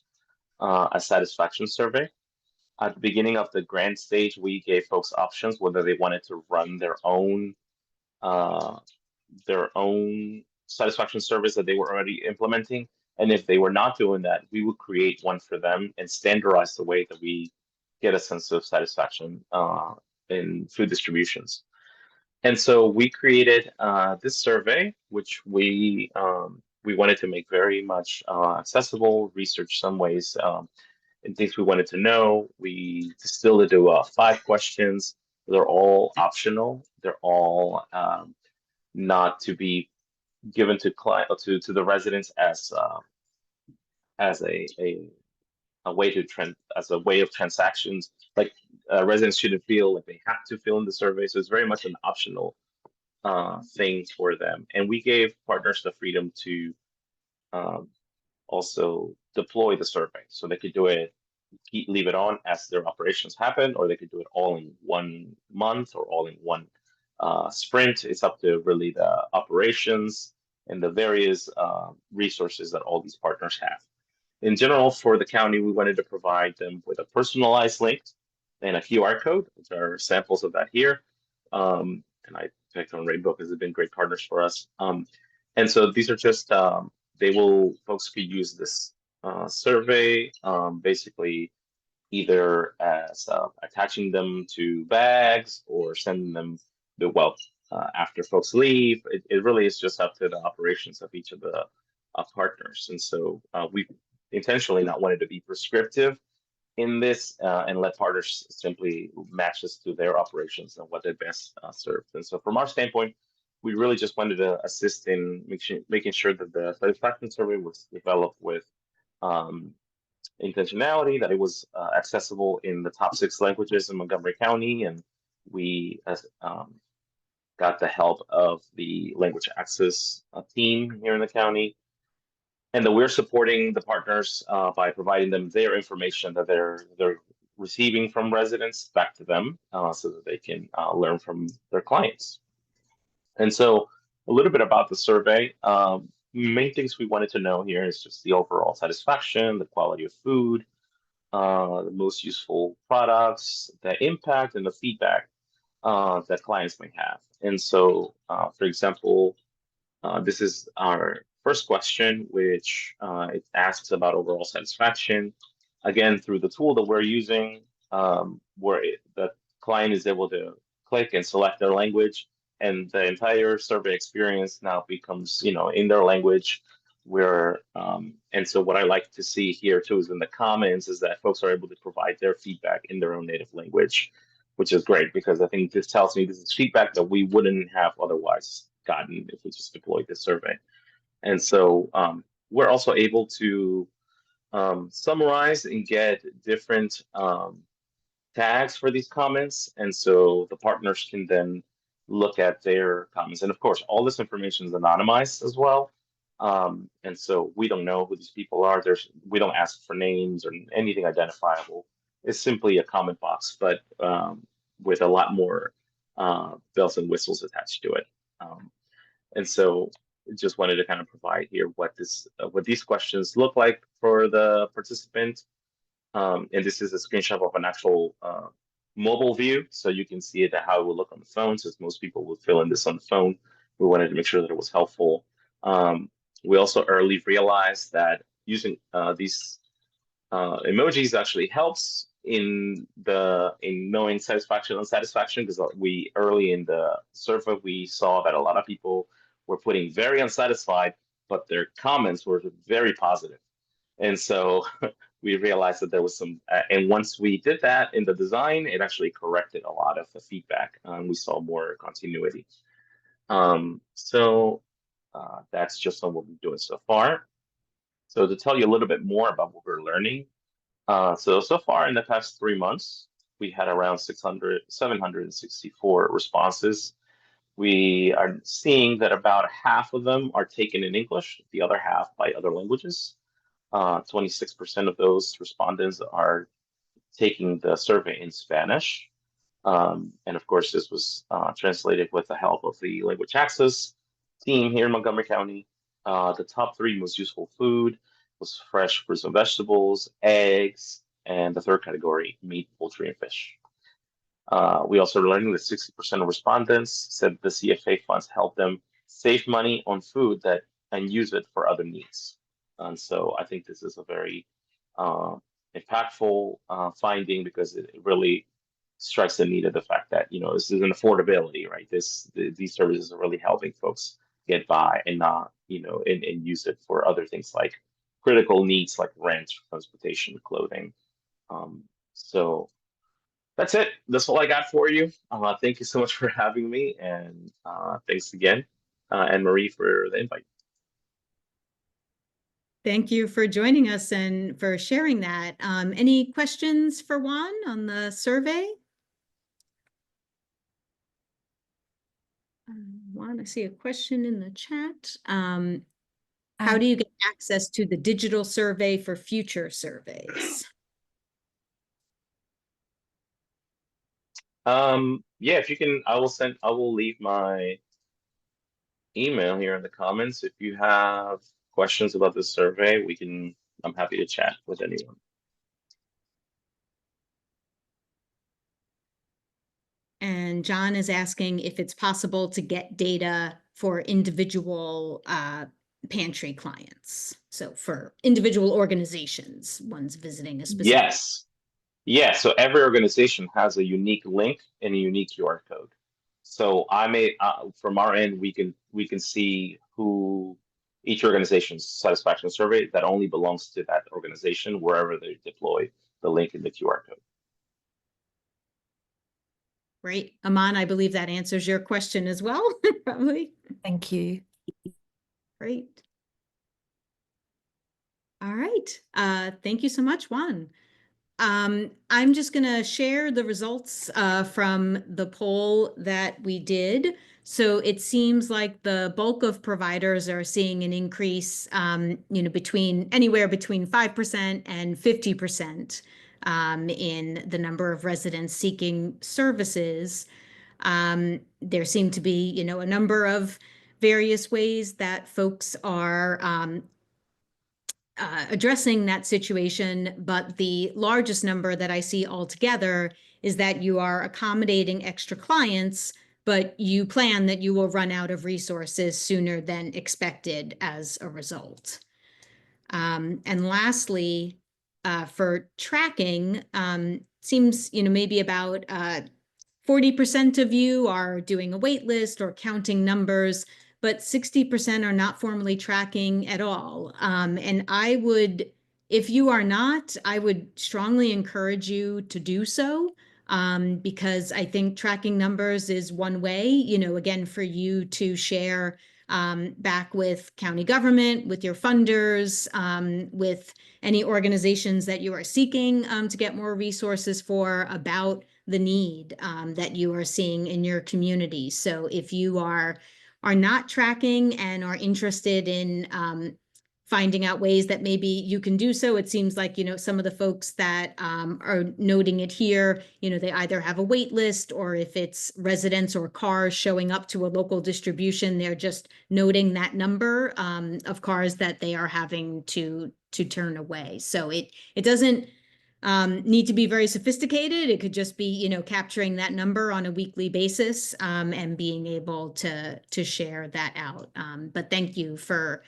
S8: a satisfaction survey. At the beginning of the grant stage, we gave folks options whether they wanted to run their own satisfaction surveys that they were already implementing. And if they were not doing that, we would create one for them and standardize the way that we get a sense of satisfaction in food distributions. And so we created this survey, which we wanted to make very much accessible, research some ways and things we wanted to know. We distilled it to 5 questions. They're all optional. They're all not to be given to to the residents as a way of transactions. Like residents shouldn't feel like they have to fill in the survey. So it's very much an optional thing for them. And we gave partners the freedom to also deploy the survey, so they could do it, leave it on as their operations happen, or they could do it all in 1 month or all in one sprint. It's up to really the operations and the various resources that all these partners have. In general, for the county, we wanted to provide them with a personalized link and a QR code, which are samples of that here. And I picked on Rainbow because they've been great partners for us. And so these are just folks could use this survey basically either as attaching them to bags or sending them after folks leave. It really is just up to the operations of each of the partners. And so we intentionally not wanted to be prescriptive in this and let partners simply match this to their operations and what they best serve. And so from our standpoint, we really just wanted to assist in making sure that the satisfaction survey was developed with intentionality, that it was accessible in the top 6 languages in Montgomery County, and we got the help of the language access team here in the county, and that we're supporting the partners by providing them their information that they're receiving from residents back to them so that they can learn from their clients. And so a little bit about the survey. Main things we wanted to know here is just the overall satisfaction, the quality of food, the most useful products, the impact, and the feedback that clients may have. And so, for example, this is our first question, which it asks about overall satisfaction. Again, through the tool that we're using, where the client is able to click and select their language, and the entire survey experience now becomes, in their language. And so what I like to see here too is in the comments is that folks are able to provide their feedback in their own native language, which is great because I think this tells me this is feedback that we wouldn't have otherwise gotten if we just deployed this survey. And so we're also able to summarize and get different tags for these comments. And so the partners can then look at their comments. And of course, all this information is anonymized as well. And so we don't know who these people are. We don't ask for names or anything identifiable. It's simply a comment box, but with a lot more bells and whistles attached to it. And so just wanted to kind of provide here what these questions look like for the participant. And this is a screenshot of an actual mobile view, so you can see it how it will look on the phone, since most people will fill in this on the phone. We wanted to make sure that it was helpful. We also early realized that using these emojis actually helps in knowing satisfaction and unsatisfaction, because we early in the survey we saw that a lot of people were putting very unsatisfied, but their comments were very positive. And so we realized that there was some, and once we did that in the design, it actually corrected a lot of the feedback. We saw more continuity. So that's just what we're doing so far. So to tell you a little bit more about what we're learning, so far in the past 3 months, we had around 764 responses. We are seeing that about half of them are taken in English, the other half by other languages. 26% of those respondents are taking the survey in Spanish. And of course, this was translated with the help of the language access team here in Montgomery County. The top 3 most useful food was fresh fruits and vegetables, eggs, and the third category, meat, poultry, and fish. We also learned that 60% of respondents said the CFA funds help them save money on food and use it for other needs. And so I think this is a very impactful finding, because it really strikes the need of the fact that, this is an affordability, right? These services are really helping folks get by and not, and use it for other things like critical needs like rent, transportation, clothing. So that's it. That's all I got for you. Thank you so much for having me, and thanks again, Anne-Marie, for the invite.
S1: Thank you for joining us and for sharing that. Any questions for Juan on the survey? Juan, I see a question in the chat. How do you get access to the digital survey for future surveys?
S8: Yeah, if you can, I will leave my email here in the comments. If you have questions about the survey, I'm happy to chat with anyone.
S1: And John is asking if it's possible to get data for individual pantry clients. So for individual organizations, one's visiting a specific.
S8: Yes. Yeah, so every organization has a unique link and a unique QR code. So from our end, we can see who each organization's satisfaction survey that only belongs to that organization wherever they deploy the link in the QR code.
S1: Great. Aman, I believe that answers your question as well, probably.
S9: Thank you.
S1: Great. All right. Thank you so much, Juan. I'm just going to share the results from the poll that we did. So it seems like the bulk of providers are seeing an increase, anywhere between 5% and 50% in the number of residents seeking services. There seem to be, a number of various ways that folks are addressing that situation, but the largest number that I see altogether is that you are accommodating extra clients, but you plan that you will run out of resources sooner than expected as a result. And lastly, for tracking, seems, maybe about 40% of you are doing a wait list or counting numbers, but 60% are not formally tracking at all. And if you are not, I would strongly encourage you to do so, because I think tracking numbers is one way, again, for you to share back with county government, with your funders, with any organizations that you are seeking to get more resources for, about the need that you are seeing in your community. So if you are not tracking and are interested in finding out ways that maybe you can do so, it seems like, some of the folks that are noting it here, they either have a wait list, or if it's residents or cars showing up to a local distribution, they're just noting that number of cars that they are having to turn away. So it doesn't need to be very sophisticated. It could just be, capturing that number on a weekly basis and being able to share that out. But thank you for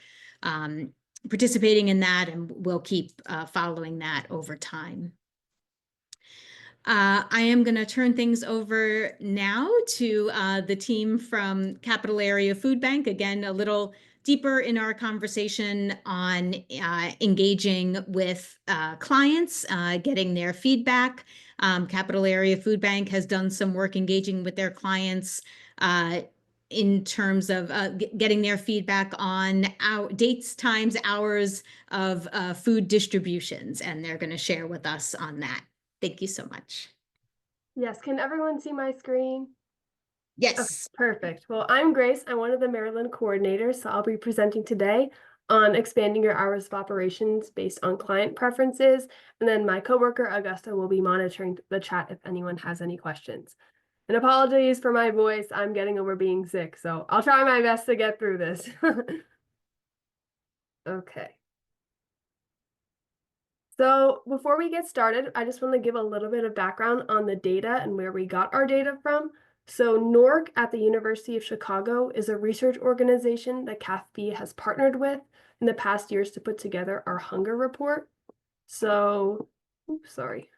S1: participating in that, and we'll keep following that over time. I am going to turn things over now to the team from Capital Area Food Bank. Again, a little deeper in our conversation on engaging with clients, getting their feedback. Capital Area Food Bank has done some work engaging with their clients in terms of getting their feedback on dates, times, hours of food distributions, and they're going to share with us on that. Thank you so much.
S9: Yes, can everyone see my screen?
S1: Yes.
S9: Okay, perfect. Well, I'm Grace. I'm one of the Maryland coordinators, so I'll be presenting today on expanding your hours of operations based on client preferences. And then my coworker, Augusta, will be monitoring the chat if anyone has any questions. And apologies for my voice. I'm getting over being sick, so I'll try my best to get through this. Okay. So before we get started, I just want to give a little bit of background on the data and where we got our data from. So NORC at the University of Chicago is a research organization that CAFB has partnered with in the past years to put together our hunger report. So, oops, sorry.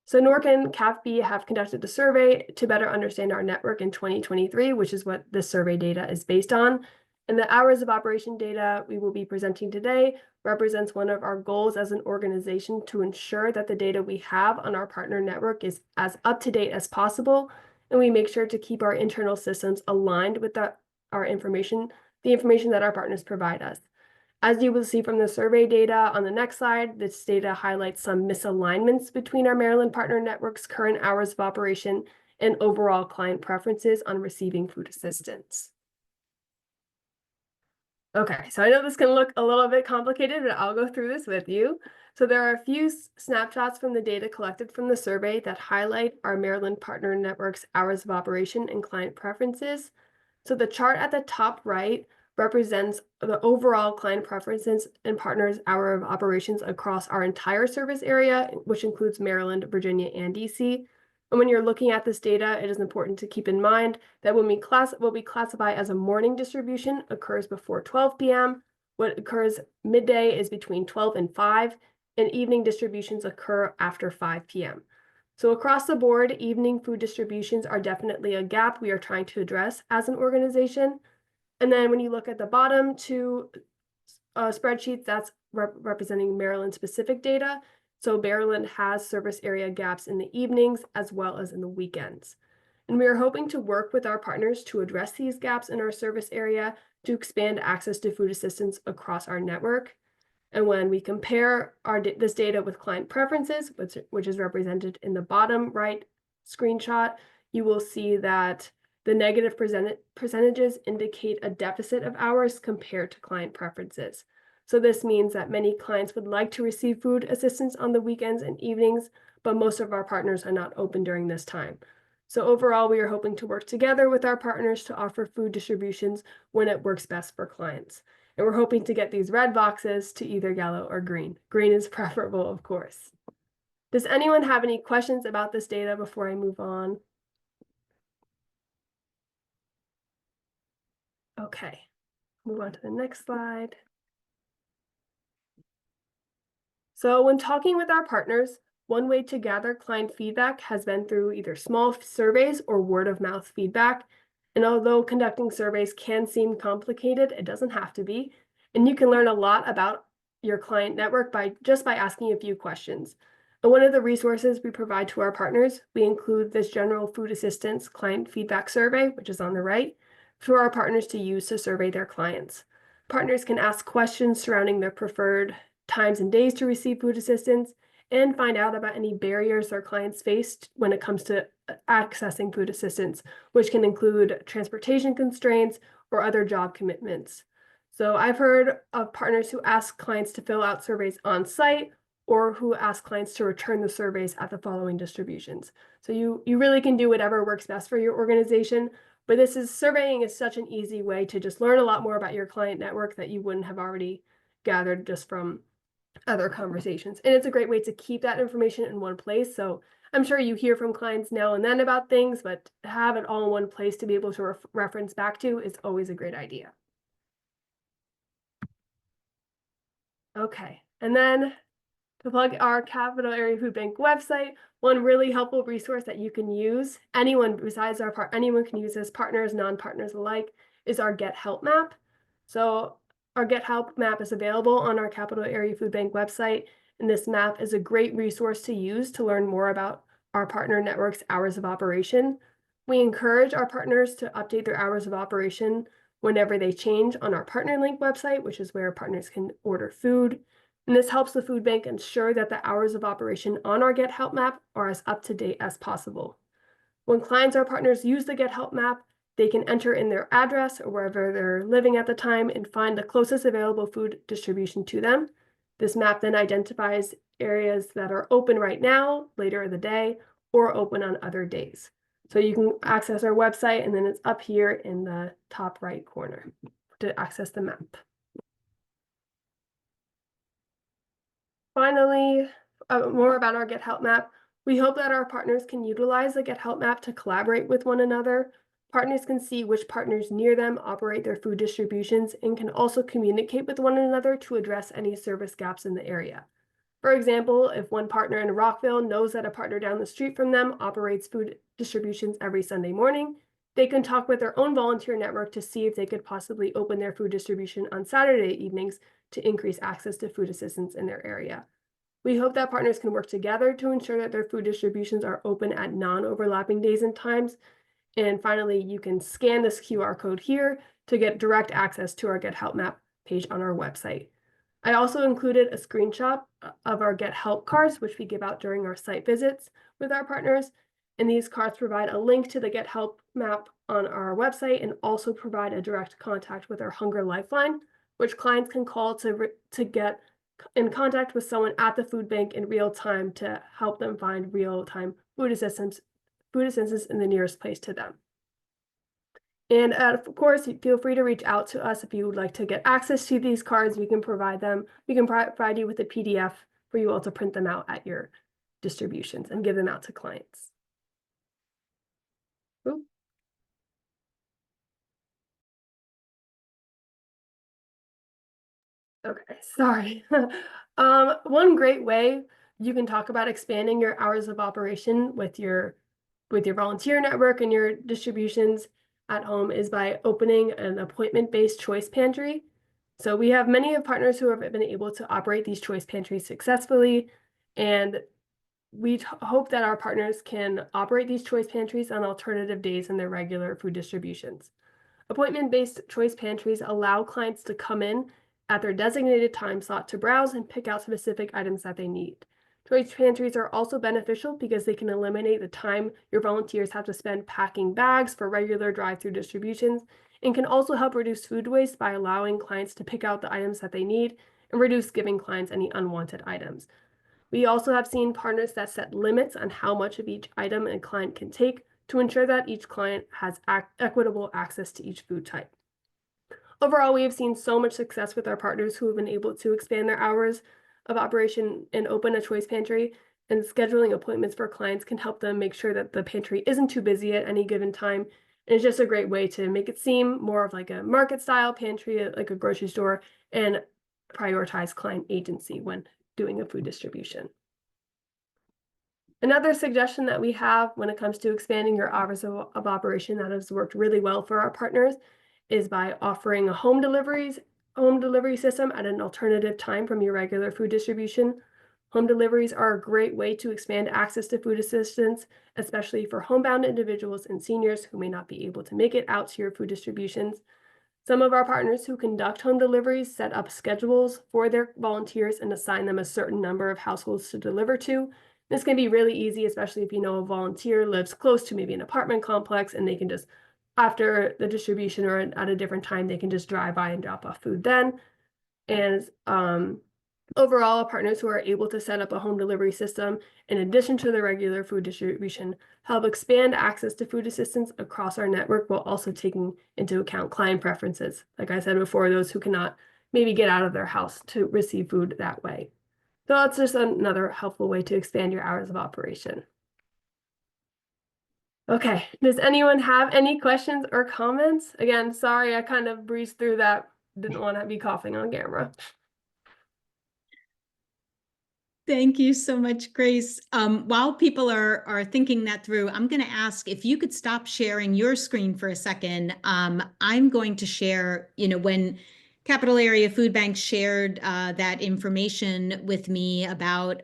S9: So NORC and CAFB have conducted a survey to better understand our network in 2023, which is what this survey data is based on. And the hours of operation data we will be presenting today represents one of our goals as an organization to ensure that the data we have on our partner network is as up to date as possible. And we make sure to keep our internal systems aligned with the information that our partners provide us. As you will see from the survey data on the next slide, this data highlights some misalignments between our Maryland partner network's current hours of operation and overall client preferences on receiving food assistance. Okay, so I know this can look a little bit complicated, but I'll go through this with you. So there are a few snapshots from the data collected from the survey that highlight our Maryland partner network's hours of operation and client preferences. So the chart at the top right represents the overall client preferences and partners' hour of operations across our entire service area, which includes Maryland, Virginia, and DC. And when you're looking at this data, it is important to keep in mind that what we classify as a morning distribution occurs before 12 p.m. What occurs midday is between 12 and 5, and evening distributions occur after 5 p.m. So across the board, evening food distributions are definitely a gap we are trying to address as an organization. And then when you look at the bottom two spreadsheets, that's representing Maryland-specific data. So Maryland has service area gaps in the evenings as well as in the weekends. And we are hoping to work with our partners to address these gaps in our service area to expand access to food assistance across our network. And when we compare this data with client preferences, which is represented in the bottom right screenshot, you will see that the negative percentages indicate a deficit of hours compared to client preferences. So this means that many clients would like to receive food assistance on the weekends and evenings, but most of our partners are not open during this time. So overall, we are hoping to work together with our partners to offer food distributions when it works best for clients. And we're hoping to get these red boxes to either yellow or green. Green is preferable, of course. Does anyone have any questions about this data before I move on? Okay, move on to the next slide. So when talking with our partners, one way to gather client feedback has been through either small surveys or word of mouth feedback. And although conducting surveys can seem complicated, it doesn't have to be. And you can learn a lot about your client network by asking a few questions. And one of the resources we provide to our partners, we include this general food assistance client feedback survey, which is on the right, for our partners to use to survey their clients. Partners can ask questions surrounding their preferred times and days to receive food assistance and find out about any barriers their clients faced when it comes to accessing food assistance, which can include transportation constraints or other job commitments. So I've heard of partners who ask clients to fill out surveys on site or who ask clients to return the surveys at the following distributions. So you really can do whatever works best for your organization, but surveying is such an easy way to just learn a lot more about your client network that you wouldn't have already gathered just from other conversations. And it's a great way to keep that information in one place. So I'm sure you hear from clients now and then about things, but to have it all in one place to be able to reference back to is always a great idea. Okay, and then to plug our Capital Area Food Bank website, one really helpful resource that you can use, anyone besides anyone can use this, partners, non-partners alike, is our Get Help map. So our Get Help map is available on our Capital Area Food Bank website, and this map is a great resource to use to learn more about our partner network's hours of operation. We encourage our partners to update their hours of operation whenever they change on our partner link website, which is where partners can order food. And this helps the food bank ensure that the hours of operation on our Get Help map are as up to date as possible. When clients or partners use the Get Help map, they can enter in their address or wherever they're living at the time and find the closest available food distribution to them. This map then identifies areas that are open right now, later in the day, or open on other days. So you can access our website, and then it's up here in the top right corner to access the map. Finally, more about our Get Help map. We hope that our partners can utilize the Get Help map to collaborate with one another. Partners can see which partners near them operate their food distributions and can also communicate with one another to address any service gaps in the area. For example, if one partner in Rockville knows that a partner down the street from them operates food distributions every Sunday morning, they can talk with their own volunteer network to see if they could possibly open their food distribution on Saturday evenings to increase access to food assistance in their area. We hope that partners can work together to ensure that their food distributions are open at non-overlapping days and times. And finally, you can scan this QR code here to get direct access to our Get Help map page on our website. I also included a screenshot of our Get Help cards, which we give out during our site visits with our partners. And these cards provide a link to the Get Help map on our website and also provide a direct contact with our Hunger Lifeline, which clients can call to get in contact with someone at the food bank in real time to help them find real-time food assistance in the nearest place to them. And of course, feel free to reach out to us if you would like to get access to these cards. We can provide them. We can provide you with a PDF for you all to print them out at your distributions and give them out to clients. Ooh. Okay, sorry. One great way you can talk about expanding your hours of operation with your volunteer network and your distributions at home is by opening an appointment-based choice pantry. So we have many of partners who have been able to operate these choice pantries successfully, and we hope that our partners can operate these choice pantries on alternative days in their regular food distributions. Appointment-based choice pantries allow clients to come in at their designated time slot to browse and pick out specific items that they need. Choice pantries are also beneficial because they can eliminate the time your volunteers have to spend packing bags for regular drive-through distributions, and can also help reduce food waste by allowing clients to pick out the items that they need and reduce giving clients any unwanted items. We also have seen partners that set limits on how much of each item a client can take to ensure that each client has equitable access to each food type. Overall, we have seen so much success with our partners who have been able to expand their hours of operation and open a choice pantry, and scheduling appointments for clients can help them make sure that the pantry isn't too busy at any given time. And it's just a great way to make it seem more of like a market style pantry, like a grocery store, and prioritize client agency when doing a food distribution. Another suggestion that we have when it comes to expanding your hours of operation that has worked really well for our partners is by offering a home delivery system at an alternative time from your regular food distribution. Home deliveries are a great way to expand access to food assistance, especially for homebound individuals and seniors who may not be able to make it out to your food distributions. Some of our partners who conduct home deliveries set up schedules for their volunteers and assign them a certain number of households to deliver to. This can be really easy, especially if you know a volunteer lives close to maybe an apartment complex and they can just, after the distribution or at a different time, they can just drive by and drop off food then. And overall, partners who are able to set up a home delivery system in addition to the regular food distribution help expand access to food assistance across our network while also taking into account client preferences. Like I said before, those who cannot maybe get out of their house to receive food that way. So that's just another helpful way to expand your hours of operation. Okay, does anyone have any questions or comments? Again, sorry, I kind of breezed through that. Didn't want to be coughing on camera.
S1: Thank you so much, Grace. While people are thinking that through, I'm going to ask if you could stop sharing your screen for a second. I'm going to share, when Capital Area Food Bank shared that information with me about,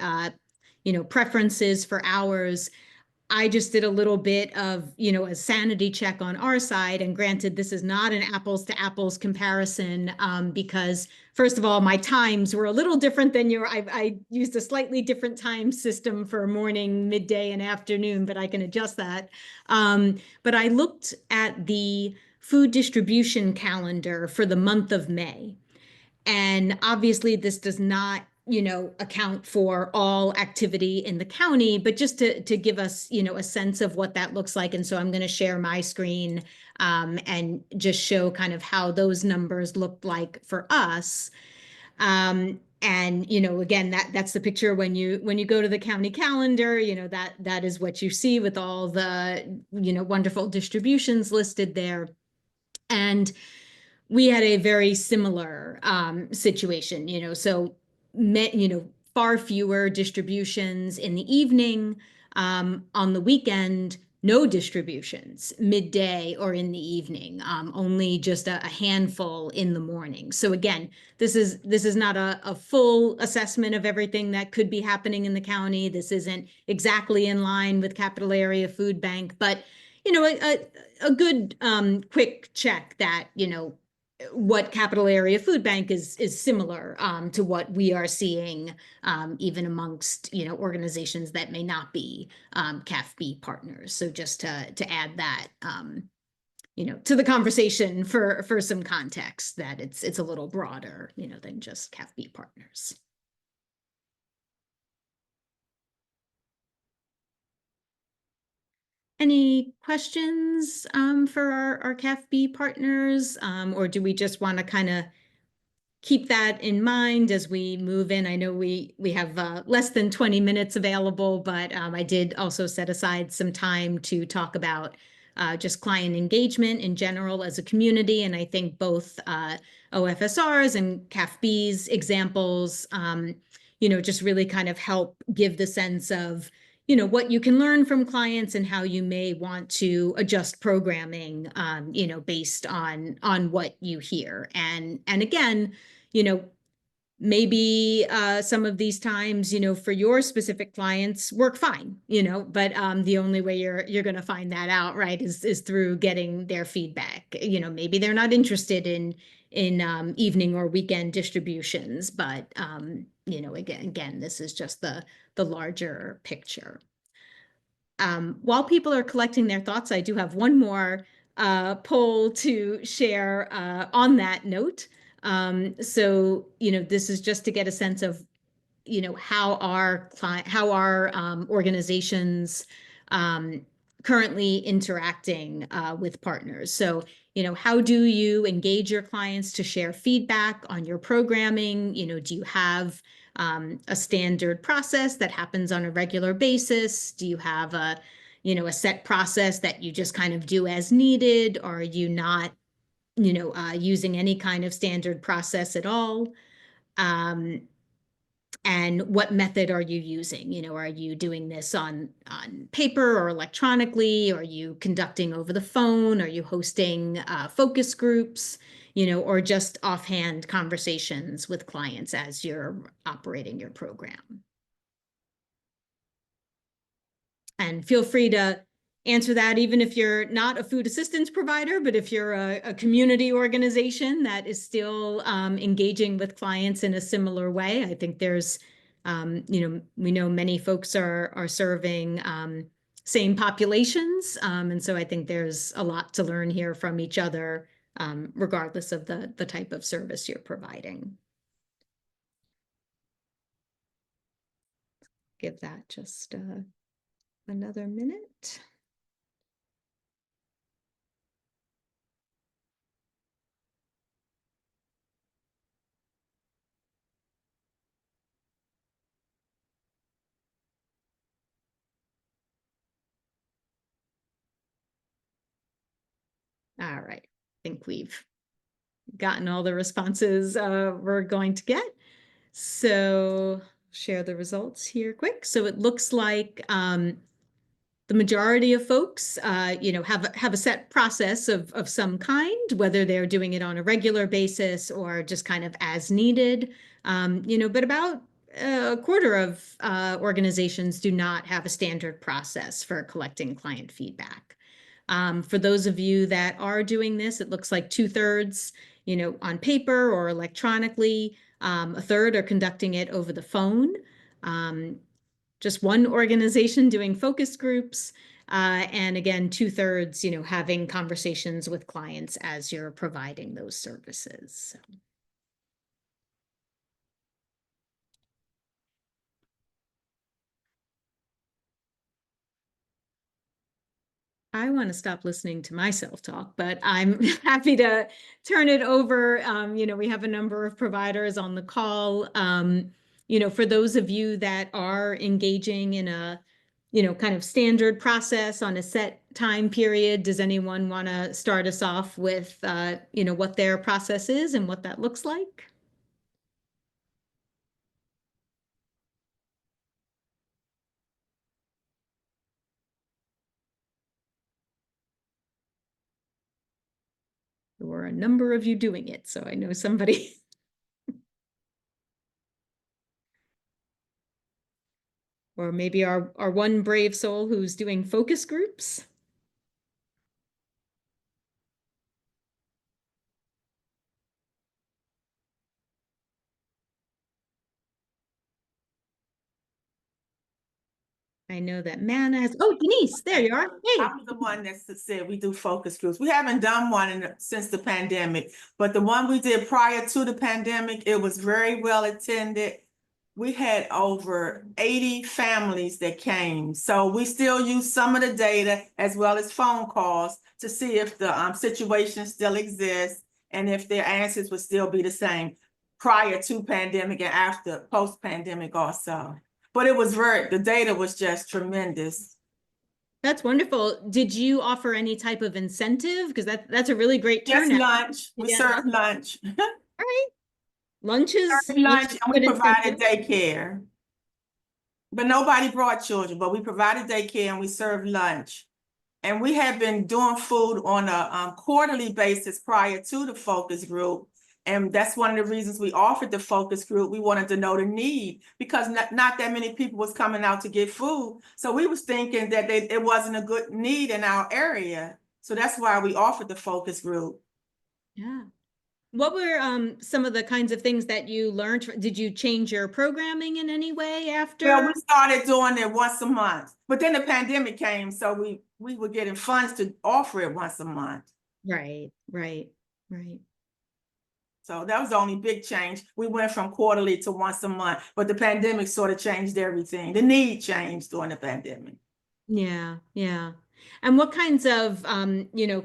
S1: preferences for hours. I just did a little bit of, a sanity check on our side. And granted, this is not an apples to apples comparison because, first of all, my times were a little different than I used a slightly different time system for morning, midday, and afternoon, but I can adjust that. But I looked at the food distribution calendar for the month of May. And obviously, this does not account for all activity in the county, but just to give us, a sense of what that looks like. And so I'm going to share my screen and just show kind of how those numbers looked like for us. And, again, that's the picture when you go to the county calendar, that is what you see with all the, wonderful distributions listed there. And we had a very similar situation, so far fewer distributions in the evening, on the weekend, no distributions midday or in the evening, only just a handful in the morning. So again, this is not a full assessment of everything that could be happening in the county. This isn't exactly in line with Capital Area Food Bank, but a good quick check that what Capital Area Food Bank is similar to what we are seeing even amongst organizations that may not be CAFB partners. So just to add that to the conversation for some context, that it's a little broader than just CAFB partners. Any questions for our CAFB partners, or do we just want to kind of keep that in mind as we move in? I know we have less than 20 minutes available, but I did also set aside some time to talk about just client engagement in general as a community. And I think both OFSR's and CAFB's examples, just really kind of help give the sense of what you can learn from clients and how you may want to adjust programming, based on what you hear. And again, maybe some of these times, for your specific clients work fine, but the only way you're going to find that out, right, is through getting their feedback. Maybe they're not interested in evening or weekend distributions, but again, this is just the larger picture. While people are collecting their thoughts, I do have one more poll to share on that note. So, this is just to get a sense of, how our organizations currently interacting with partners. So, how do you engage your clients to share feedback on your programming? Do you have a standard process that happens on a regular basis? Do you have a set process that you just kind of do as needed? Or are you not, using any kind of standard process at all? And what method are you using? Are you doing this on paper or electronically? Are you conducting over the phone? Are you hosting focus groups? Or just offhand conversations with clients as you're operating your program? And feel free to answer that even if you're not a food assistance provider, but if you're a community organization that is still engaging with clients in a similar way. I think there's, we know many folks are serving same populations. And so I think there's a lot to learn here from each other, regardless of the type of service you're providing. Give that just another minute. All right, I think we've gotten all the responses we're going to get. So share the results here quick. So it looks like the majority of folks, have a set process of some kind, whether they're doing it on a regular basis or just kind of as needed. But about a quarter of organizations do not have a standard process for collecting client feedback. For those of you that are doing this, it looks like 2/3, on paper or electronically. A third are conducting it over the phone. Just one organization doing focus groups. And again, 2/3, having conversations with clients as you're providing those services. So. I want to stop listening to myself talk, but I'm happy to turn it over. We have a number of providers on the call. For those of you that are engaging in a, kind of standard process on a set time period, does anyone want to start us off with, what their process is and what that looks like? There were a number of you doing it, so I know somebody. Or maybe our one brave soul who's doing focus groups. I know that Manna has, oh, Denise, there you are. Hey.
S10: I'm the one that said we do focus groups. We haven't done one since the pandemic, but the one we did prior to the pandemic, it was very well attended. We had over 80 families that came. So we still use some of the data as well as phone calls to see if the situation still exists and if their answers would still be the same prior to pandemic and after post-pandemic also. But it was the data was just tremendous.
S1: That's wonderful. Did you offer any type of incentive? Because that's a really great turnout.
S10: Just lunch. We served lunch.
S1: All right. Lunches.
S10: Lunch, and we provided daycare. But nobody brought children, but we provided daycare and we served lunch. And we had been doing food on a quarterly basis prior to the focus group. And that's one of the reasons we offered the focus group. We wanted to know the need because not that many people was coming out to get food. So we was thinking that it wasn't a good need in our area. So that's why we offered the focus group.
S1: Yeah. What were some of the kinds of things that you learned? Did you change your programming in any way after?
S10: Well, we started doing it once a month, but then the pandemic came, so we were getting funds to offer it once a month.
S1: Right.
S10: So that was the only big change. We went from quarterly to once a month, but the pandemic sort of changed everything. The need changed during the pandemic.
S1: Yeah. And what kinds of,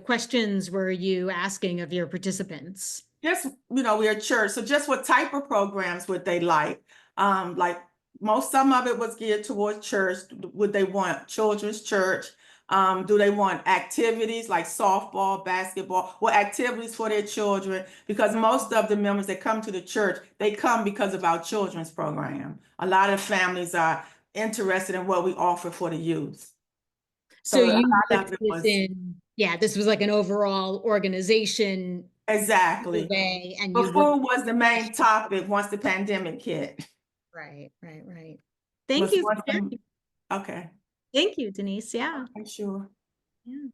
S1: questions were you asking of your participants?
S10: Just, we're a church, so just what type of programs would they like? Some of it was geared towards church. Would they want children's church? Do they want activities like softball, basketball, or activities for their children? Because most of the members that come to the church, they come because of our children's program. A lot of families are interested in what we offer for the youth.
S1: So you put this in, this was like an overall organization.
S10: Exactly.
S1: Survey, and
S10: but food was the main topic once the pandemic hit.
S1: Right. Thank you.
S10: Okay.
S1: Thank you, Denise. Yeah.
S10: Okay, sure.
S1: Yeah.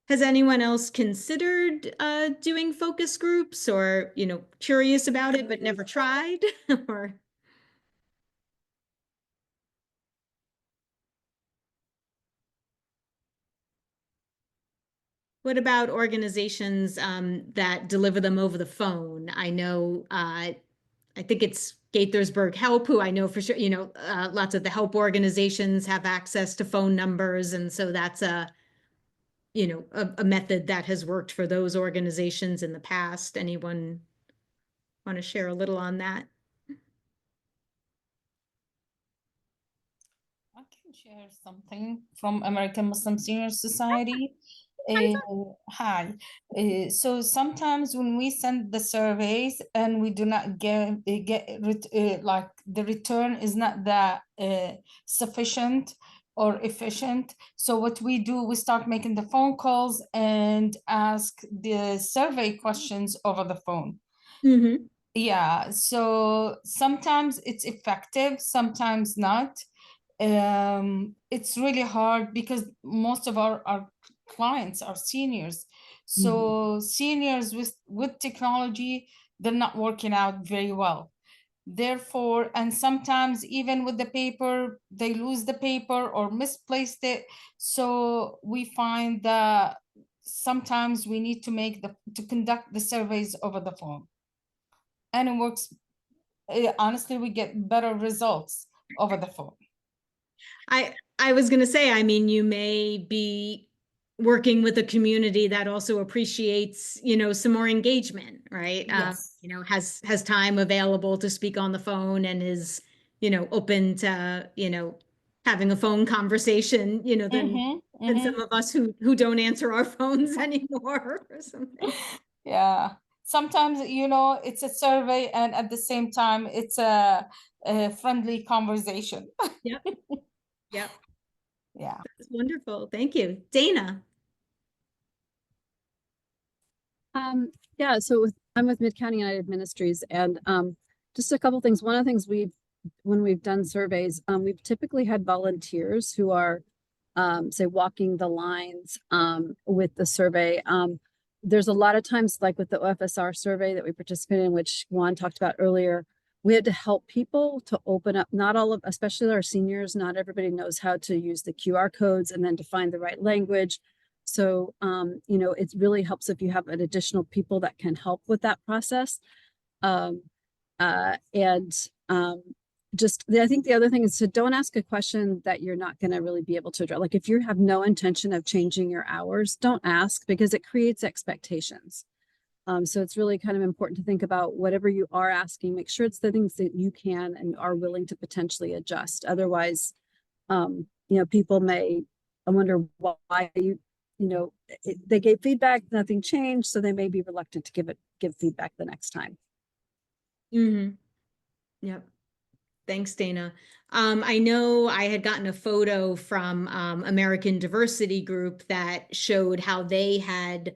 S1: Has anyone else considered doing focus groups or, curious about it but never tried? Or what about organizations that deliver them over the phone? I know, I think it's Gaithersburg Help, who I know for sure, lots of the help organizations have access to phone numbers. And so that's a method that has worked for those organizations in the past. Anyone want to share a little on that?
S11: I can share something from American Muslim Senior Society. Hi. So sometimes when we send the surveys and we do not like the return is not that sufficient or efficient. So what we do, we start making the phone calls and ask the survey questions over the phone.
S1: Mm-hmm.
S11: Yeah, so sometimes it's effective, sometimes not. It's really hard because most of our clients are seniors. So seniors with technology, they're not working out very well. Therefore, and sometimes even with the paper, they lose the paper or misplaced it. So we find that sometimes we need to conduct the surveys over the phone. And it works, honestly, we get better results over the phone.
S1: I was going to say, I mean, you may be working with a community that also appreciates, some more engagement, right?
S11: Yes.
S1: Has time available to speak on the phone and is, open to, having a phone conversation, than some of us who don't answer our phones anymore or something.
S11: Yeah. Sometimes, it's a survey and at the same time, it's a friendly conversation.
S1: Yep. Yep.
S11: Yeah.
S1: That's wonderful. Thank you. Dana.
S12: Yeah, so I'm with Mid-County United Ministries, and just a couple things. One of the things when we've done surveys, we've typically had volunteers who are, say, walking the lines with the survey. There's a lot of times, like with the OFSR survey that we participated in, which Juan talked about earlier, we had to help people to open up, not all of, especially our seniors, not everybody knows how to use the QR codes and then to find the right language. So, it really helps if you have an additional people that can help with that process. I think the other thing is to don't ask a question that you're not going to really be able to address. Like if you have no intention of changing your hours, don't ask because it creates expectations. So it's really kind of important to think about whatever you are asking, make sure it's the things that you can and are willing to potentially adjust. Otherwise, people may, I wonder why they gave feedback, nothing changed, so they may be reluctant to give feedback the next time.
S1: Yep. Thanks, Dana. I know I had gotten a photo from American Diversity Group that showed how they had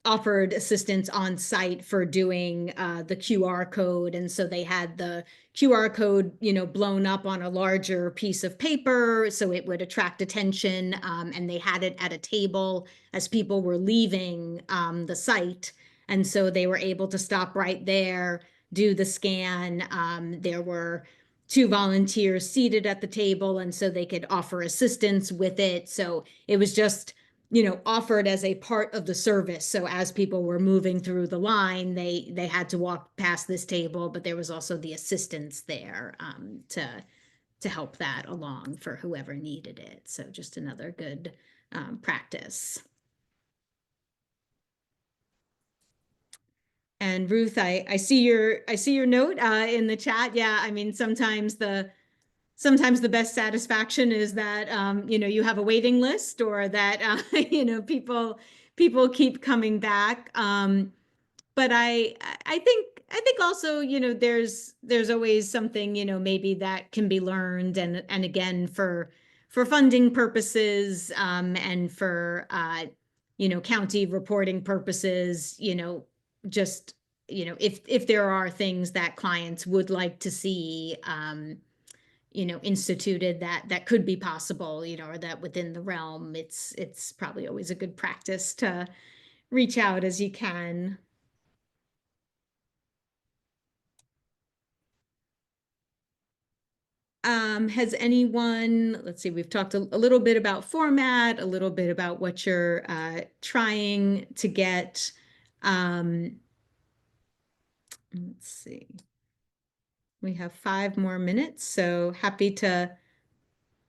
S1: offered assistance on site for doing the QR code. And so they had the QR code, blown up on a larger piece of paper so it would attract attention. And they had it at a table as people were leaving the site. And so they were able to stop right there, do the scan. There were 2 volunteers seated at the table, and so they could offer assistance with it. So it was just, offered as a part of the service. So as people were moving through the line, they had to walk past this table, but there was also the assistance there to help that along for whoever needed it. So just another good practice. And Ruth, I see your note in the chat. Yeah, I mean, sometimes the best satisfaction is that you have a waiting list or that people keep coming back. But I think also there's always something maybe that can be learned, and again for funding purposes and for county reporting purposes, just if there are things that clients would like to see instituted that could be possible, or that within the realm, it's probably always a good practice to reach out as you can. Has anyone, let's see, we've talked a little bit about format, a little bit about what you're trying to get. Let's see. We have 5 more minutes, so happy to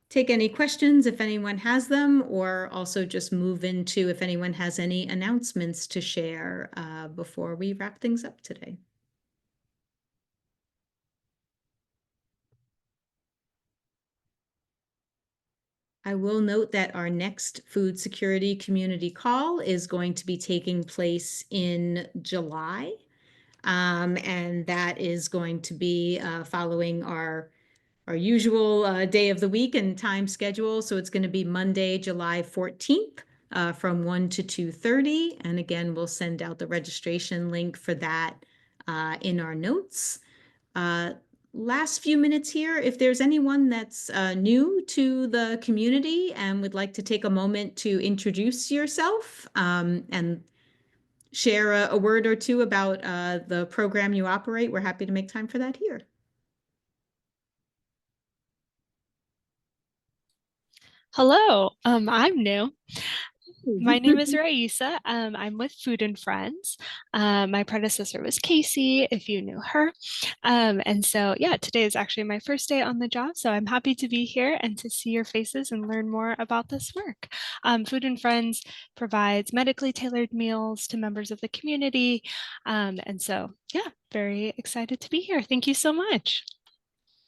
S1: take any questions if anyone has them, or also just move into if anyone has any announcements to share before we wrap things up today. I will note that our next food security community call is going to be taking place in July. And that is going to be following our usual day of the week and time schedule. So it's going to be Monday, July 14th from 1 to 2:30. And again, we'll send out the registration link for that in our notes. Last few minutes here, if there's anyone that's new to the community and would like to take a moment to introduce yourself and share a word or two about the program you operate, we're happy to make time for that here.
S13: Hello, I'm new. My name is Raisa. I'm with Food and Friends. My predecessor was Casey, if you knew her. And so, yeah, today is actually my first day on the job, so I'm happy to be here and to see your faces and learn more about this work. Food and Friends provides medically tailored meals to members of the community. And so, yeah, very excited to be here. Thank you so much.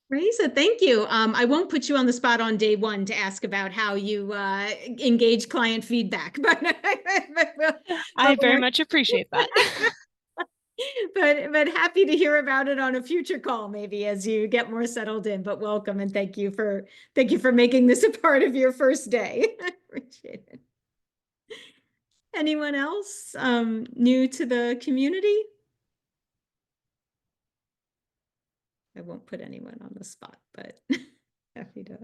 S1: Raisa, thank you. I won't put you on the spot on day one to ask about how you engage client feedback, but
S13: I very much appreciate that.
S1: but happy to hear about it on a future call, maybe as you get more settled in. But welcome and thank you for making this a part of your first day. Appreciate it. Anyone else new to the community? I won't put anyone on the spot, but happy to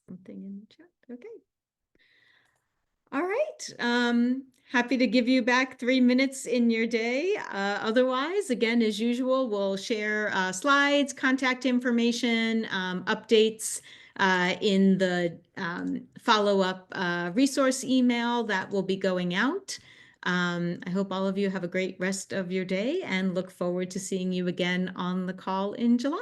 S1: something in the chat. Okay. All right. Happy to give you back 3 minutes in your day. Otherwise, again, as usual, we'll share slides, contact information, updates in the follow-up resource email that will be going out. I hope all of you have a great rest of your day and look forward to seeing you again on the call in July.